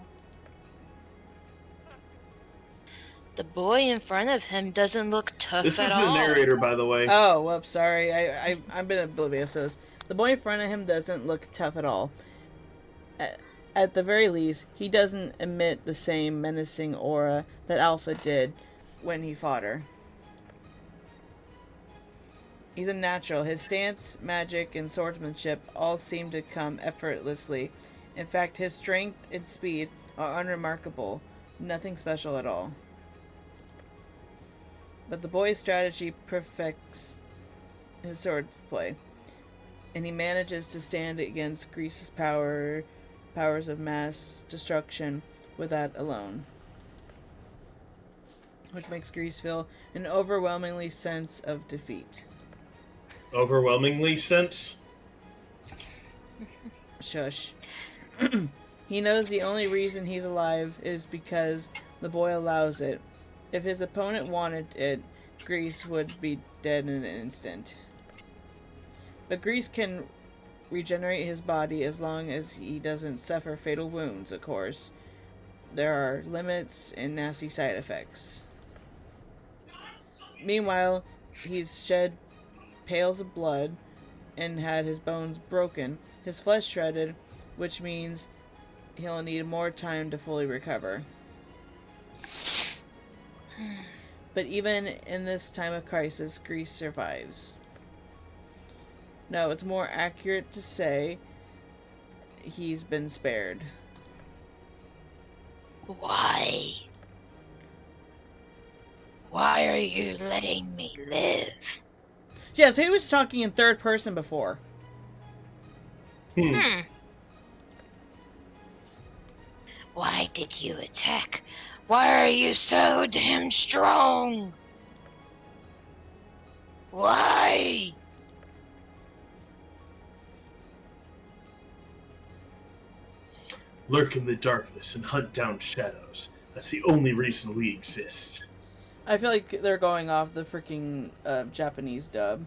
The boy in front of him doesn't look tough This at is all. the narrator, by the way. Oh, whoops, sorry. I've been oblivious to this. The boy in front of him doesn't look tough at all. At the very least, he doesn't emit the same menacing aura that Alpha did when he fought her. He's a natural. His stance, magic, and swordsmanship all seem to come effortlessly. In fact, his strength and speed are unremarkable. Nothing special at all. But the boy's strategy perfects his swordplay, and he manages to stand against Grease's powers of mass destruction with that alone, which makes Grease feel an overwhelmingly sense of defeat. Overwhelmingly sense? Shush. He knows the only reason he's alive is because the boy allows it. If his opponent wanted it, Grease would be dead in an instant. But Grease can regenerate his body as long as he doesn't suffer fatal wounds, of course. There are limits and nasty side effects. Meanwhile, he's shed pails of blood and had his bones broken, his flesh shredded, which means he'll need more time to fully recover. But even in this time of crisis, Grease survives. No, it's more accurate to say he's been spared. Why? Why are you letting me live? Yeah, so he was talking in third person before. Why did you attack? Why are you so damn strong? Why? Lurk in the darkness and hunt down shadows. That's the only reason we exist. I feel like they're going off the freaking Japanese dub.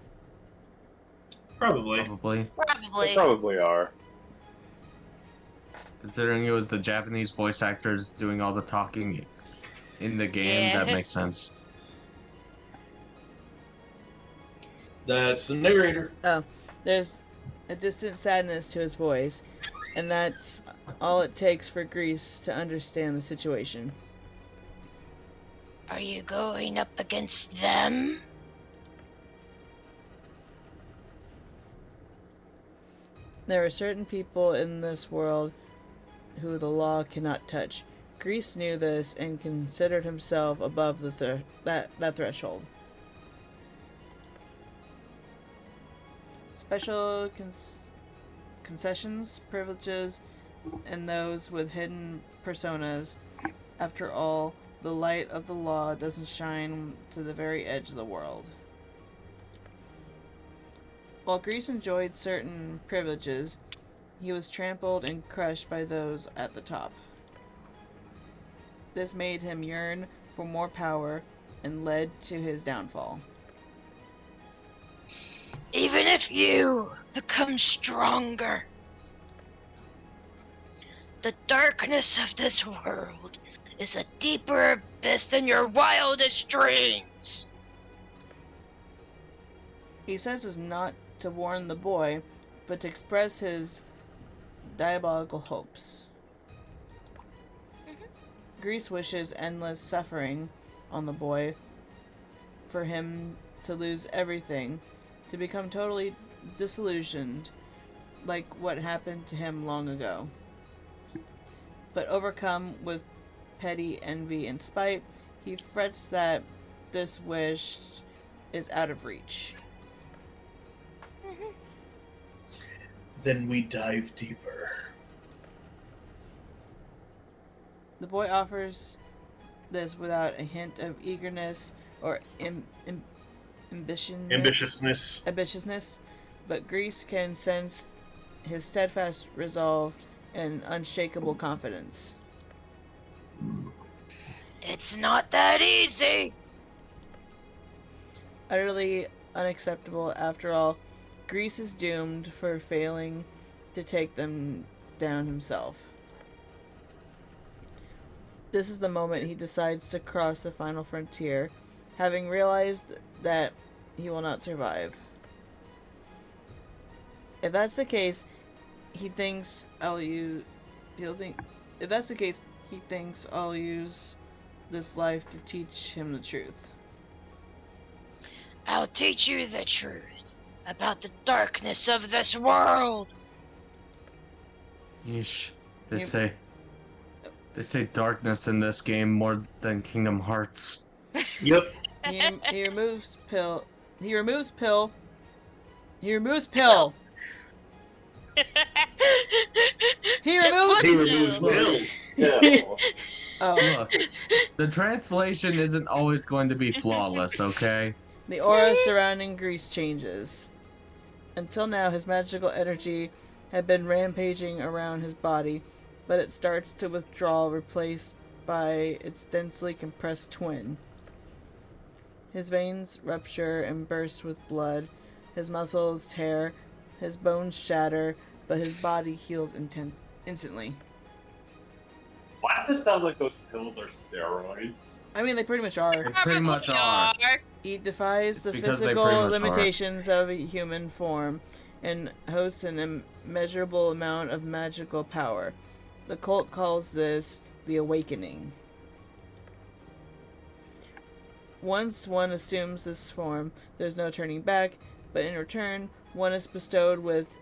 Probably. Probably. They probably are. Considering it was the Japanese voice actors doing all the talking in the game, Yeah. that makes sense. That's the narrator. Oh, there's a distant sadness to his voice, and that's all it takes for Grease to understand the situation. Are you going up against them? There are certain people in this world who the law cannot touch. Grease knew this and considered himself above that threshold. Special concessions, privileges, and those with hidden personas. After all, the light of the law doesn't shine to the very edge of the world. While Grease enjoyed certain privileges, he was trampled and crushed by those at the top. This made him yearn for more power and led to his downfall. Even if you become stronger, the darkness of this world is a deeper abyss than your wildest dreams. He says this not to warn the boy, but to express his diabolical hopes. Grease wishes endless suffering on the boy, for him to lose everything, to become totally disillusioned, like what happened to him long ago. But overcome with petty envy and spite, he frets that this wish is out of reach. Then we dive deeper. The boy offers this without a hint of eagerness or ambitiousness, but Grease can sense his steadfast resolve and unshakable confidence. It's not that easy. utterly unacceptable. After all, Greece is doomed for failing to take them down himself. This is the moment he decides to cross the final frontier, having realized that he will not survive. If that's the case, he thinks I'll use this life to teach him the truth. I'll teach you the truth about the darkness of this world. Yeesh. They You- say darkness in this game more than Kingdom Hearts. Yep. He removes pill. He removes pill. He removes pill. He Just removes. one He removes pill. pills. Yeah. Oh, Look, the translation isn't always going to be flawless, okay? the aura surrounding Greece changes. Until now, his magical energy had been rampaging around his body, but it starts to withdraw, replaced by its densely compressed twin. His veins rupture and burst with blood, his muscles tear, his bones shatter, but his body heals instantly. Why does it sound like those pills are steroids? I mean, they pretty much are. They pretty much are. He defies the Because they physical pretty much are. limitations of a human form and hosts an immeasurable amount of magical power. The cult calls this the Awakening. Once one assumes this form, there's no turning back, but in return, one is bestowed with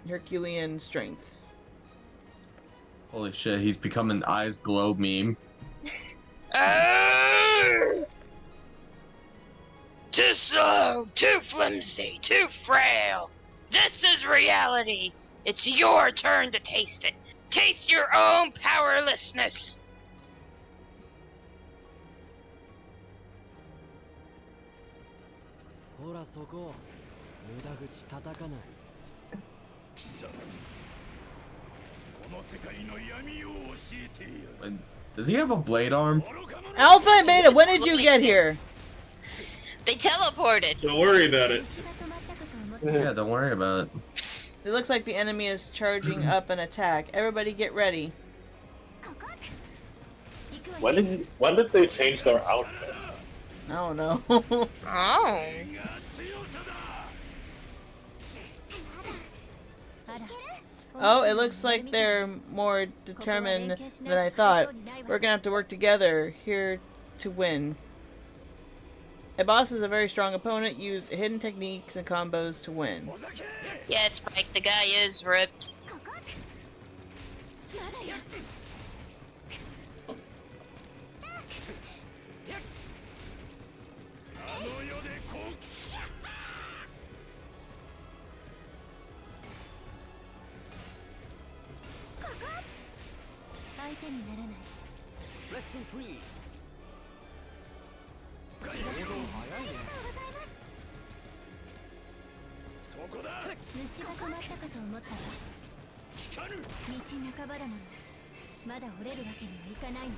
Herculean strength. Holy shit, he's become an eyes glow meme. Too slow, too flimsy, too frail. This is reality. It's your turn to taste it. Taste your own powerlessness. ほらそこ無駄口叩かない Does he have a blade arm? Alpha and Beta, when did you get here? They teleported. Don't worry about it. 虫が止まったかと思った。 Yeah, don't worry about it. It looks like the enemy is charging up an attack. Everybody get ready. ここ。行くわよ。 When did they change their outfit? I don't know. Oh. あら。 Oh, it looks like they're more determined than I thought. We're gonna have to work together here to win. A boss is a very strong opponent. Use hidden techniques and combos to win. Yes, Mike, the guy is ripped. ここ。まだよ。 相手にならない。 レッスンフリー 虫が止まったかと思ったわ。道半ばだもの。まだ折れるわけにはいかないの。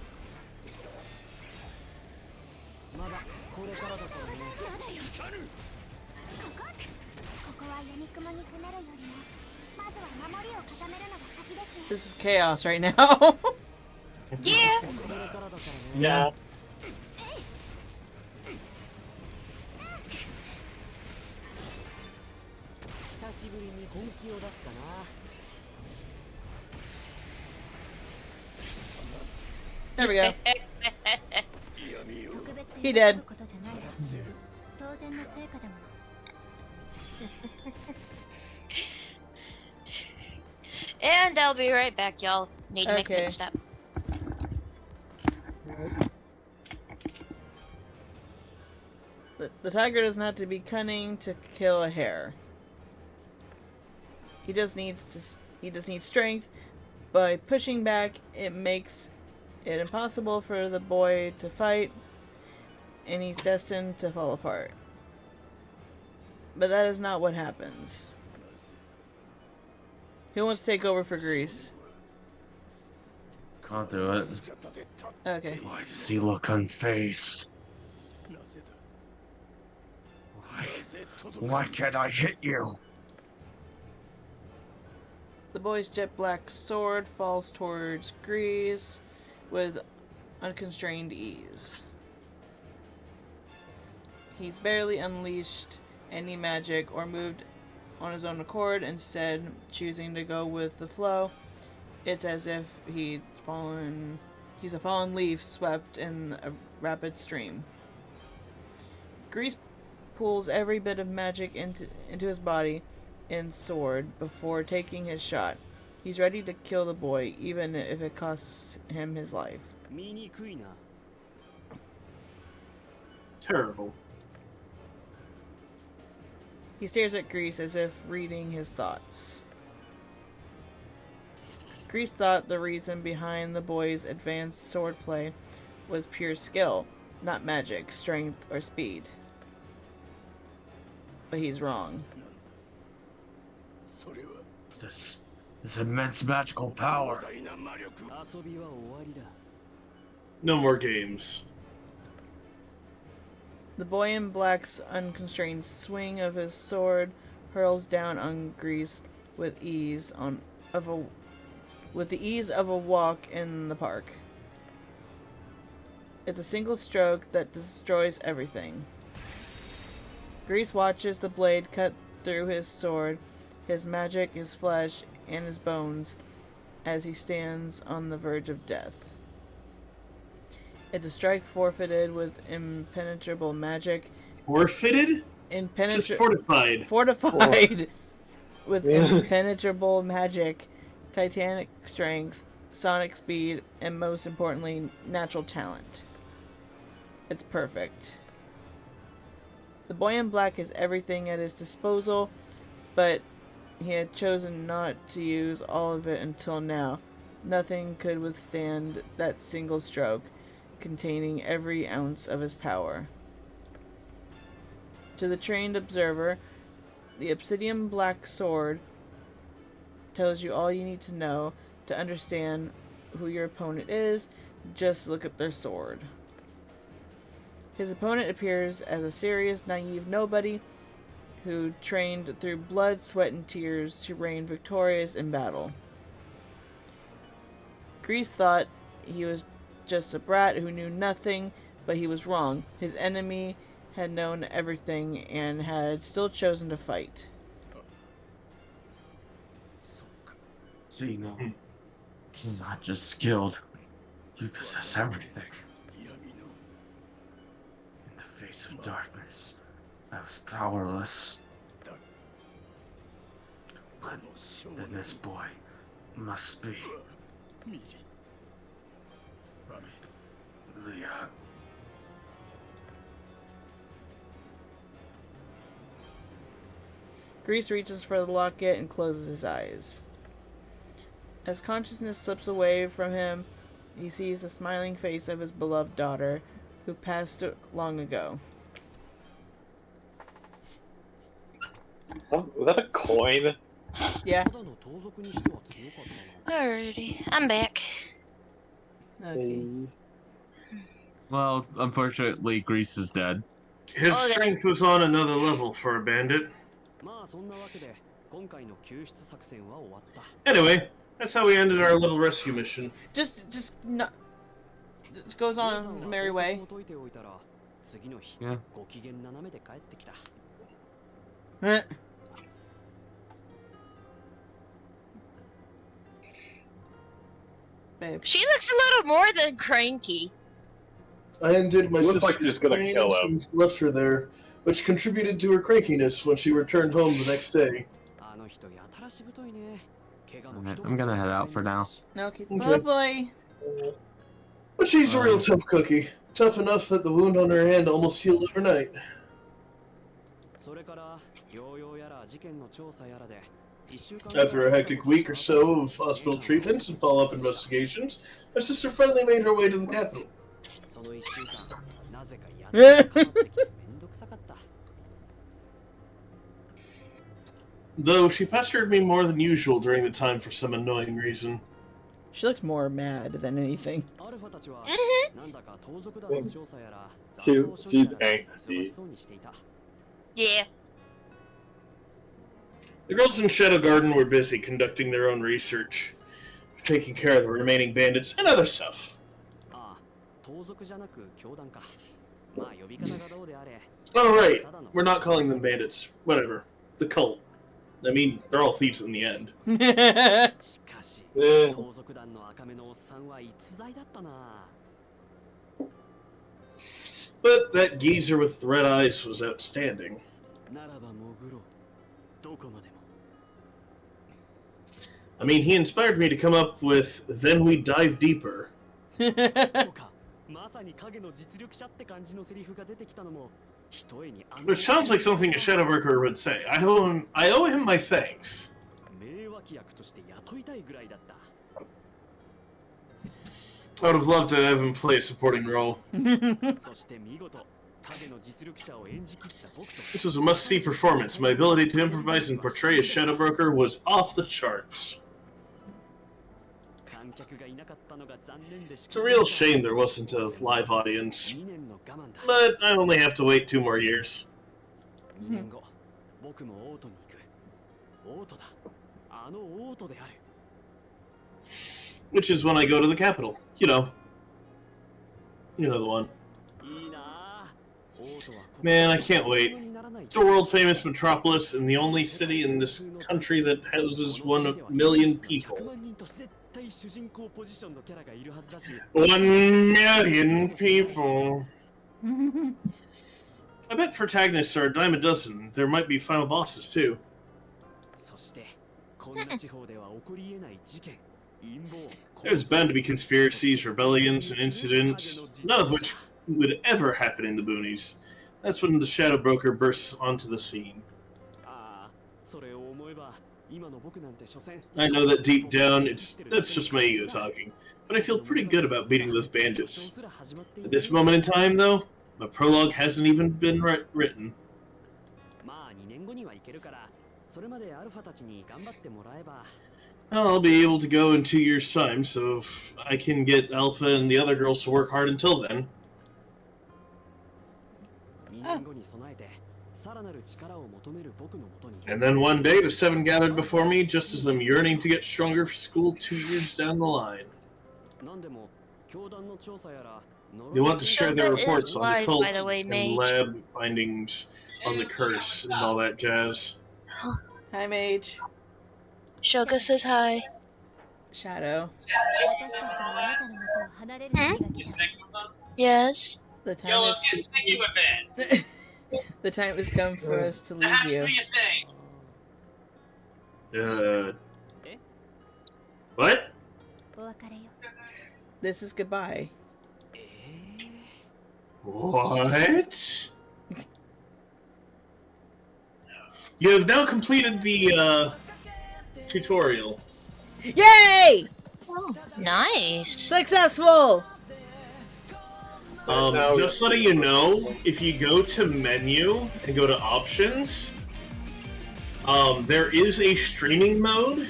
まだこれからだからね まだよ。ここは闇雲に迫るよりも、まずは守りを固めるのが先ですね。 This is chaos right now. Yeah. これからだからね Yeah. 久しぶりに本気を出すかな There we go. 特別 He 喜 dead. ぶことじゃないわ。当然の成果だもの。 And I'll be right back, y'all. Need to make a Okay. next step. The tiger doesn't have to be cunning to kill a hare. He just needs strength. By pushing back, it makes it impossible for the boy to fight, and he's destined to fall apart. But that is not what happens. Who wants to take over for Greece? I'll do it. Okay. Why does he look unfazed? Why can't I hit you? The boy's jet black sword falls towards Grease with unconstrained ease. He's barely unleashed any magic or moved on his own accord, instead choosing to go with the flow. It's as if he's a fallen leaf swept in a rapid stream. Grease pulls every bit of magic into his body and sword before taking his shot. He's ready to kill the boy, even if it costs him his life. Terrible. He stares at Grease as if reading his thoughts. Grease thought the reason behind the boy's advanced swordplay was pure skill, not magic, strength, or speed. But he's wrong. This immense magical power. No more games. The boy in black's unconstrained swing of his sword hurls down on Grease with the ease of a walk in the park. It's a single stroke that destroys everything. Grease watches the blade cut through his sword, his magic, his flesh, and his bones as he stands on the verge of death. It's a strike forfeited with impenetrable magic. Forfeited? Just fortified. Fortified with impenetrable magic, titanic strength, sonic speed, and most importantly, natural talent. It's perfect. The boy in black has everything at his disposal, but he had chosen not to use all of it until now. Nothing could withstand that single stroke, containing every ounce of his power. To the trained observer, the obsidian black sword tells you all you need to know to understand who your opponent is. Just look at their sword. His opponent appears as a serious, naive nobody who trained through blood, sweat, and tears to reign victorious in battle. Grease thought he was just a brat who knew nothing, but he was wrong. His enemy had known everything and had still chosen to fight. See, no. You're not just skilled. You possess everything. In the face of darkness, I was powerless. But then this boy must be Leah. Grease reaches for the locket and closes his eyes. As consciousness slips away from him, he sees the smiling face of his beloved daughter, who passed long ago. Oh, was that a coin? Yeah. Alrighty, I'm back. Okay. Well, unfortunately, Grease is dead. His Okay. strength was on another level for a bandit. Anyway, that's how we ended our little rescue mission. Just not. Just goes on a merry way. Yeah. Huh. Babe. She looks a little more than cranky. I undid my It looks sister's like she's gonna plans kill him. and left her there, which contributed to her crankiness when she returned home the next day. Alright, I'm gonna head out for now. Okay. Okay. Bye-bye. But she's a real tough cookie. Tough enough that the wound on her hand almost healed overnight. After a hectic week or so of hospital treatments and follow-up investigations, my sister finally made her way to the capital. Though she pestered me more than usual during the time for some annoying reason. She looks more mad than anything. She's angsty. Yeah. The girls in Shadow Garden were busy conducting their own research, taking care of the remaining bandits and other stuff. ああ、盗賊じゃなく教団か。まあ呼び方がどうであれ。 Oh, right. We're not calling them bandits. Whatever. The cult. I mean, they're all thieves in the end. しかし、え盗賊団の赤目のおっさんは逸材だったな。 But that geezer with the red eyes was outstanding. ならば潜ろう。どこまでも。 I mean, he inspired me to come up with Then We Dive Deeper. そうか。まさに影の実力者って感じのセリフが出てきたのも、ひとえにあの Which sounds like something a Shadowbreaker would say. I owe him my thanks. 名脇役として雇いたいぐらいだった。 I would have loved to have him play a supporting role. そして見事、影の実力者を演じ切った僕と。 This was a must-see performance. My ability to improvise and portray a Shadowbroker was off the charts. 観客がいなかったのが残念でし It's a real shame there wasn't a live audience. 2年の我慢だ。 But I only have to wait 2 more years. 2年後、僕もオートに行く。オートだ。あのオートである。 Which is when I go to the capital. You know. You know the one. いいなあ。オートは Man, I can't wait. It's a world-famous metropolis and the only city in this country that houses 1 million people. 100万人と絶対主人公ポジションのキャラがいるはずだし。 1 million people. I bet protagonists are a dime a dozen. There might be final bosses too. そしてこんな地方では起こり得ない事件、陰謀。 There's bound to be conspiracies, rebellions, and incidents, none of which would ever happen in the boonies. That's when the Shadow Broker bursts onto the scene. ああ、それを思えば今の僕なんて所詮。 I know that deep down, that's just my ego talking, but I feel pretty good about beating those bandits. At this moment in time, though, my prologue hasn't even been written. まあ2年後には行けるから、それまでアルファたちに頑張ってもらえば。 I'll be able to go in 2 years' time, so if I can get Alpha and the other girls to work hard until then. 2年後に備えて、さらなる力を求める僕のもとに。 And then one day, the 7 gathered before me, just as I'm yearning to get stronger for school 2 years down the line. なんでも、教団の調査やら。 They want to share their That is reports on the live, cult by the way, and Mage. lab findings on the curse and all that jazz. Hi, Mage. Shoga says hi. Shadow. 私たちはあなたの元を離れる時が来た。 Yes. The time is the time has come for us to leave you. What? お別れよ。 This is goodbye. What? You have now completed the tutorial. Yay! Oh, nice. Successful! Just letting you know, if you go to menu and go to options, there is a streaming mode.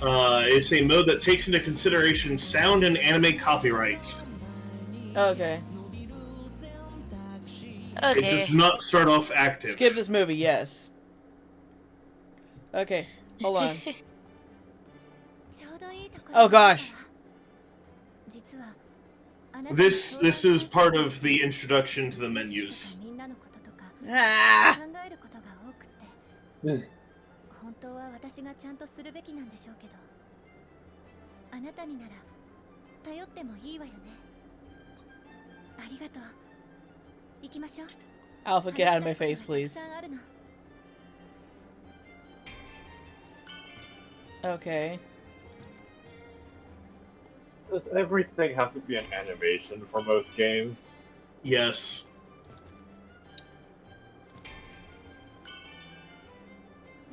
It's a mode that takes into consideration sound and anime copyrights. Okay. It Okay. does not start off active. Skip this movie, yes. Okay, hold on. ちょうどいいところ Oh gosh. 実はあなたの This is part of the introduction to the menus. みんなのこととか Ah! 考えることが多くて、本当は私がちゃんとするべきなんでしょうけど、あなたになら頼ってもいいわよね。ありがとう。行きましょう。 Alpha, get out of my face, please. たくさんあるの。 Okay. Does everything have to be an animation for most games? Yes.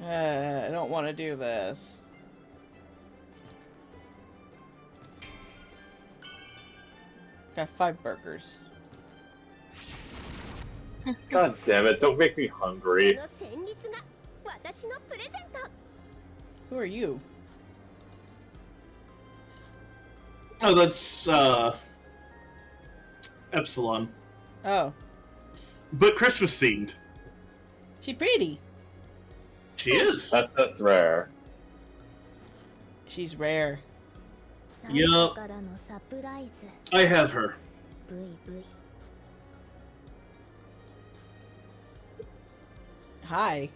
I don't want to do this. Got 5 burgers. God damn it, don't make me hungry. この旋律が私のプレゼント。 Who are you? Oh, that's Epsilon, Oh. but Christmas themed. She's pretty. She is. That's rare. She's rare. Yup. I have her. Hi.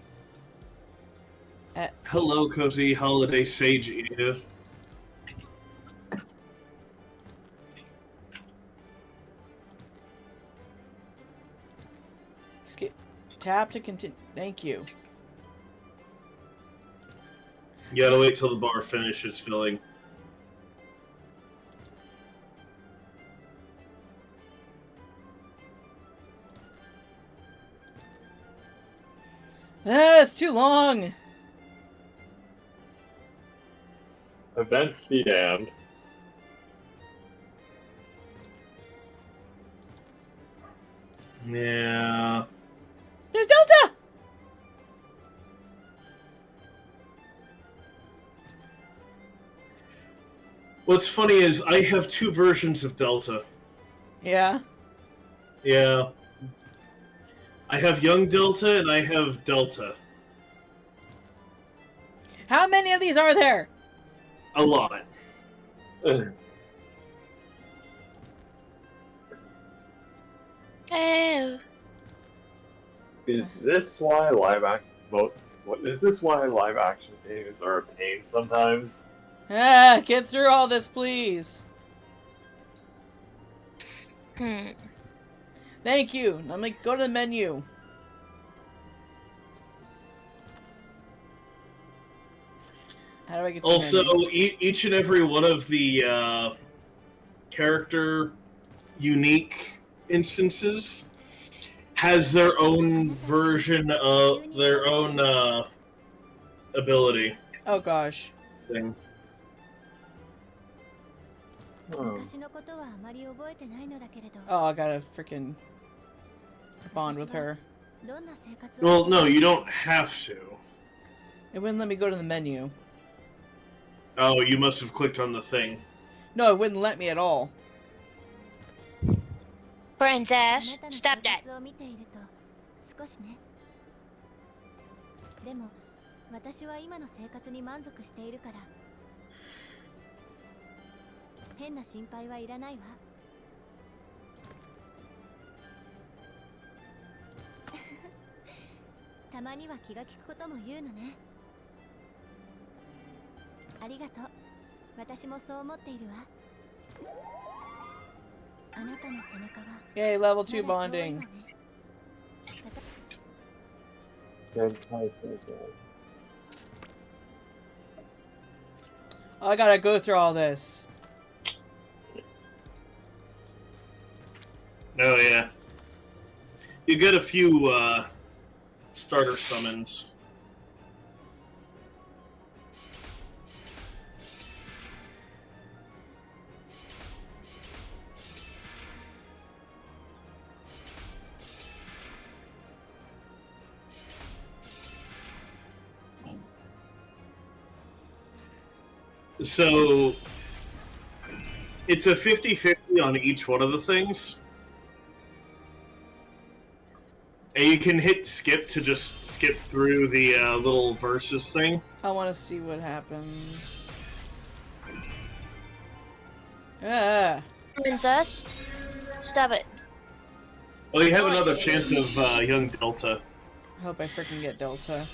Hello, cozy holiday sage eater. Tap to continue. Thank you. You gotta wait till the bar finishes filling. Ah, it's too long. Events be damned. Yeah. There's Delta! What's funny is I have two versions of Delta. Yeah. Yeah. I have young Delta and I have Delta. How many of these are there? A lot. Oh. Is this why live action votes? What is this why live action games are a pain sometimes? Ah, get through all this, please. Thank you. Let me go to the menu. How do I get to Also, the menu? each and every one of the character unique instances has their own version of their own ability Oh gosh. thing. Hmm. Oh, I gotta freaking bond with her. Well, no, you don't have to. It wouldn't let me go to the menu. Oh, you must have clicked on the thing. No, it wouldn't let me at all. Princess, stop that. でも私は今の生活に満足しているから変な心配はいらないわたまには気が利くことも言うのねありがとう私もそう思っているわあなたの背中は Yay, level 2 bonding. Oh, I gotta go through all this. Oh yeah. You get a few starter summons. So it's a 50-50 on each one of the things. And you can hit skip to just skip through the little versus thing. I want to see what happens. Ah. Princess, stop it. Well, you have another chance of young Delta. I hope I freaking get Delta.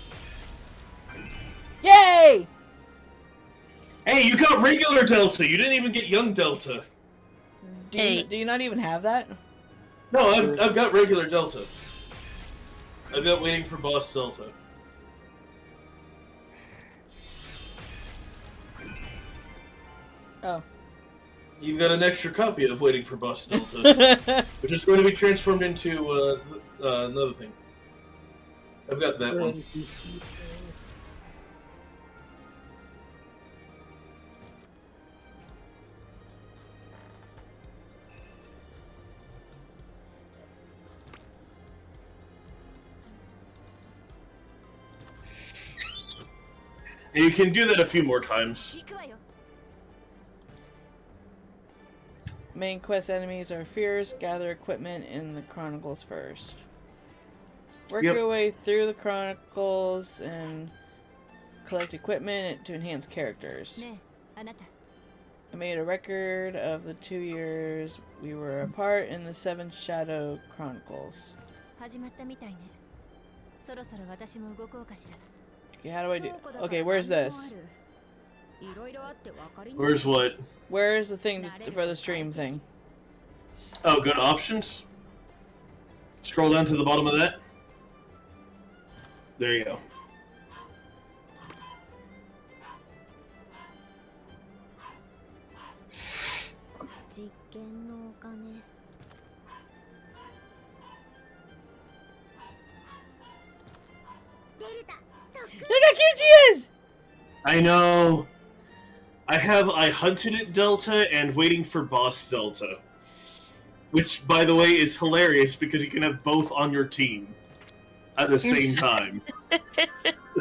Yay! Hey, you got regular Delta. You didn't even get young Delta. Do you not even have that? No, I've got regular Delta. I've got waiting for boss Delta. Oh. You've got an extra copy of Waiting for Boss Delta, which is going to be transformed into another thing. I've got that one. And you can do that a few more times. Main quest enemies are fears. Gather equipment in the Chronicles first. Work your way through the Chronicles and collect equipment to enhance characters. ねえあなた I made a record of the 2 years we were apart in the Seven Shadow Chronicles. 始まったみたいねそろそろ私も動こうかしら Okay, how do I do? Okay, where's this? いろいろあって分かりに Where's what? Where is the thing for the stream thing? Oh, go to options. Scroll down to the bottom of that. There you go. 実験のお金 Look how cute she is! I know. I hunted at Delta and waiting for boss Delta. Which, by the way, is hilarious because you can have both on your team at the same time.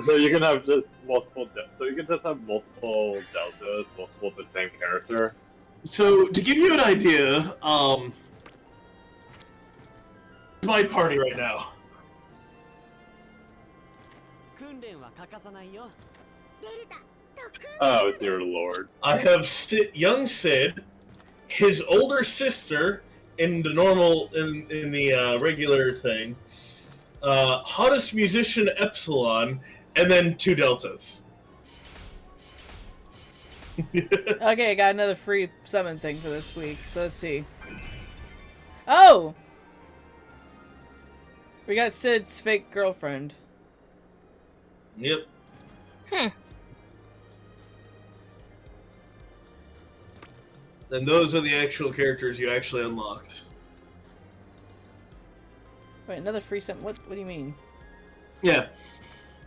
So you can have just multiple. So you can just have multiple deltas, multiple of the same character. So, to give you an idea, my party right now. 訓練は欠かさないよ Oh dear lord! I have young Sid, his older sister in the normal in the regular thing, hottest musician Epsilon, and then 2 deltas. Okay, I got another free summon thing for this week, so let's see. Oh! We got Sid's fake girlfriend. Yep. And those are the actual characters you actually unlocked. Wait, another free summon? What do you mean? Yeah.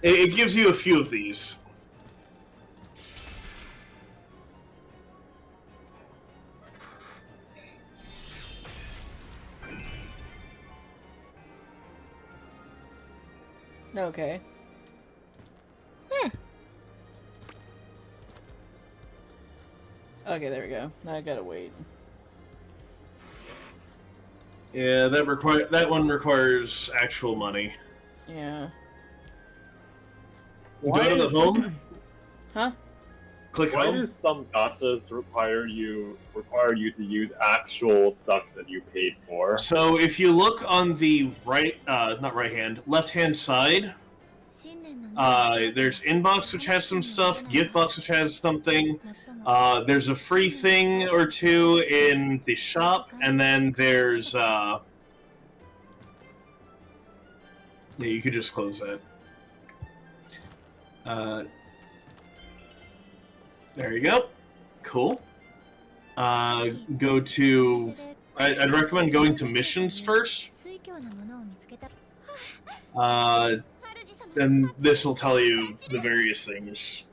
It gives you a few of these. Okay. Okay, there we go. Now I gotta wait. Yeah, that one requires actual money. Yeah. Go to the home. Huh? Click Why home. do some gachas require you to use actual stuff that you paid for? So if you look on the left hand side, there's inbox which has some stuff, gift box which has something. There's a free thing or two in the shop, and then there's yeah, you could just close that. There you go. Cool. Go to. I'd recommend going to missions first. Then this will tell you the various things.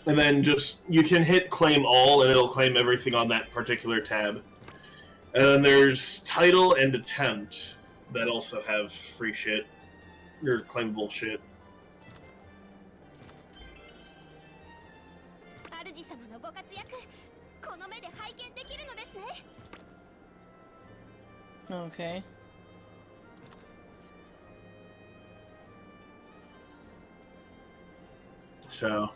And then you can hit claim all and it'll claim everything on that particular tab. And then there's title and attempt that also have free shit. Or claimable shit. Okay. So,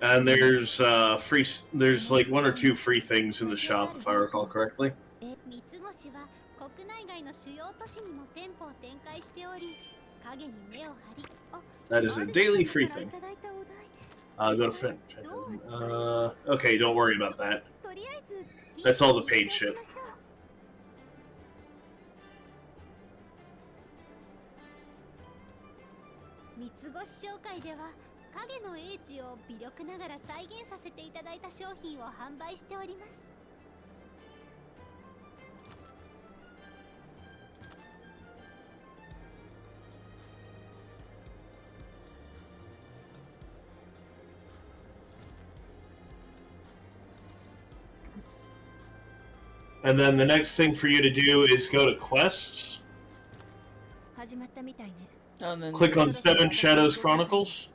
and there's free. There's like 1 or 2 free things in the shop, if I recall correctly. That is a daily free thing. Go to friend. Okay, don't worry about that. That's all the paid shit. And then the next thing for you to do is go to quests. Oh, and then Click on Seven Shadows Chronicles.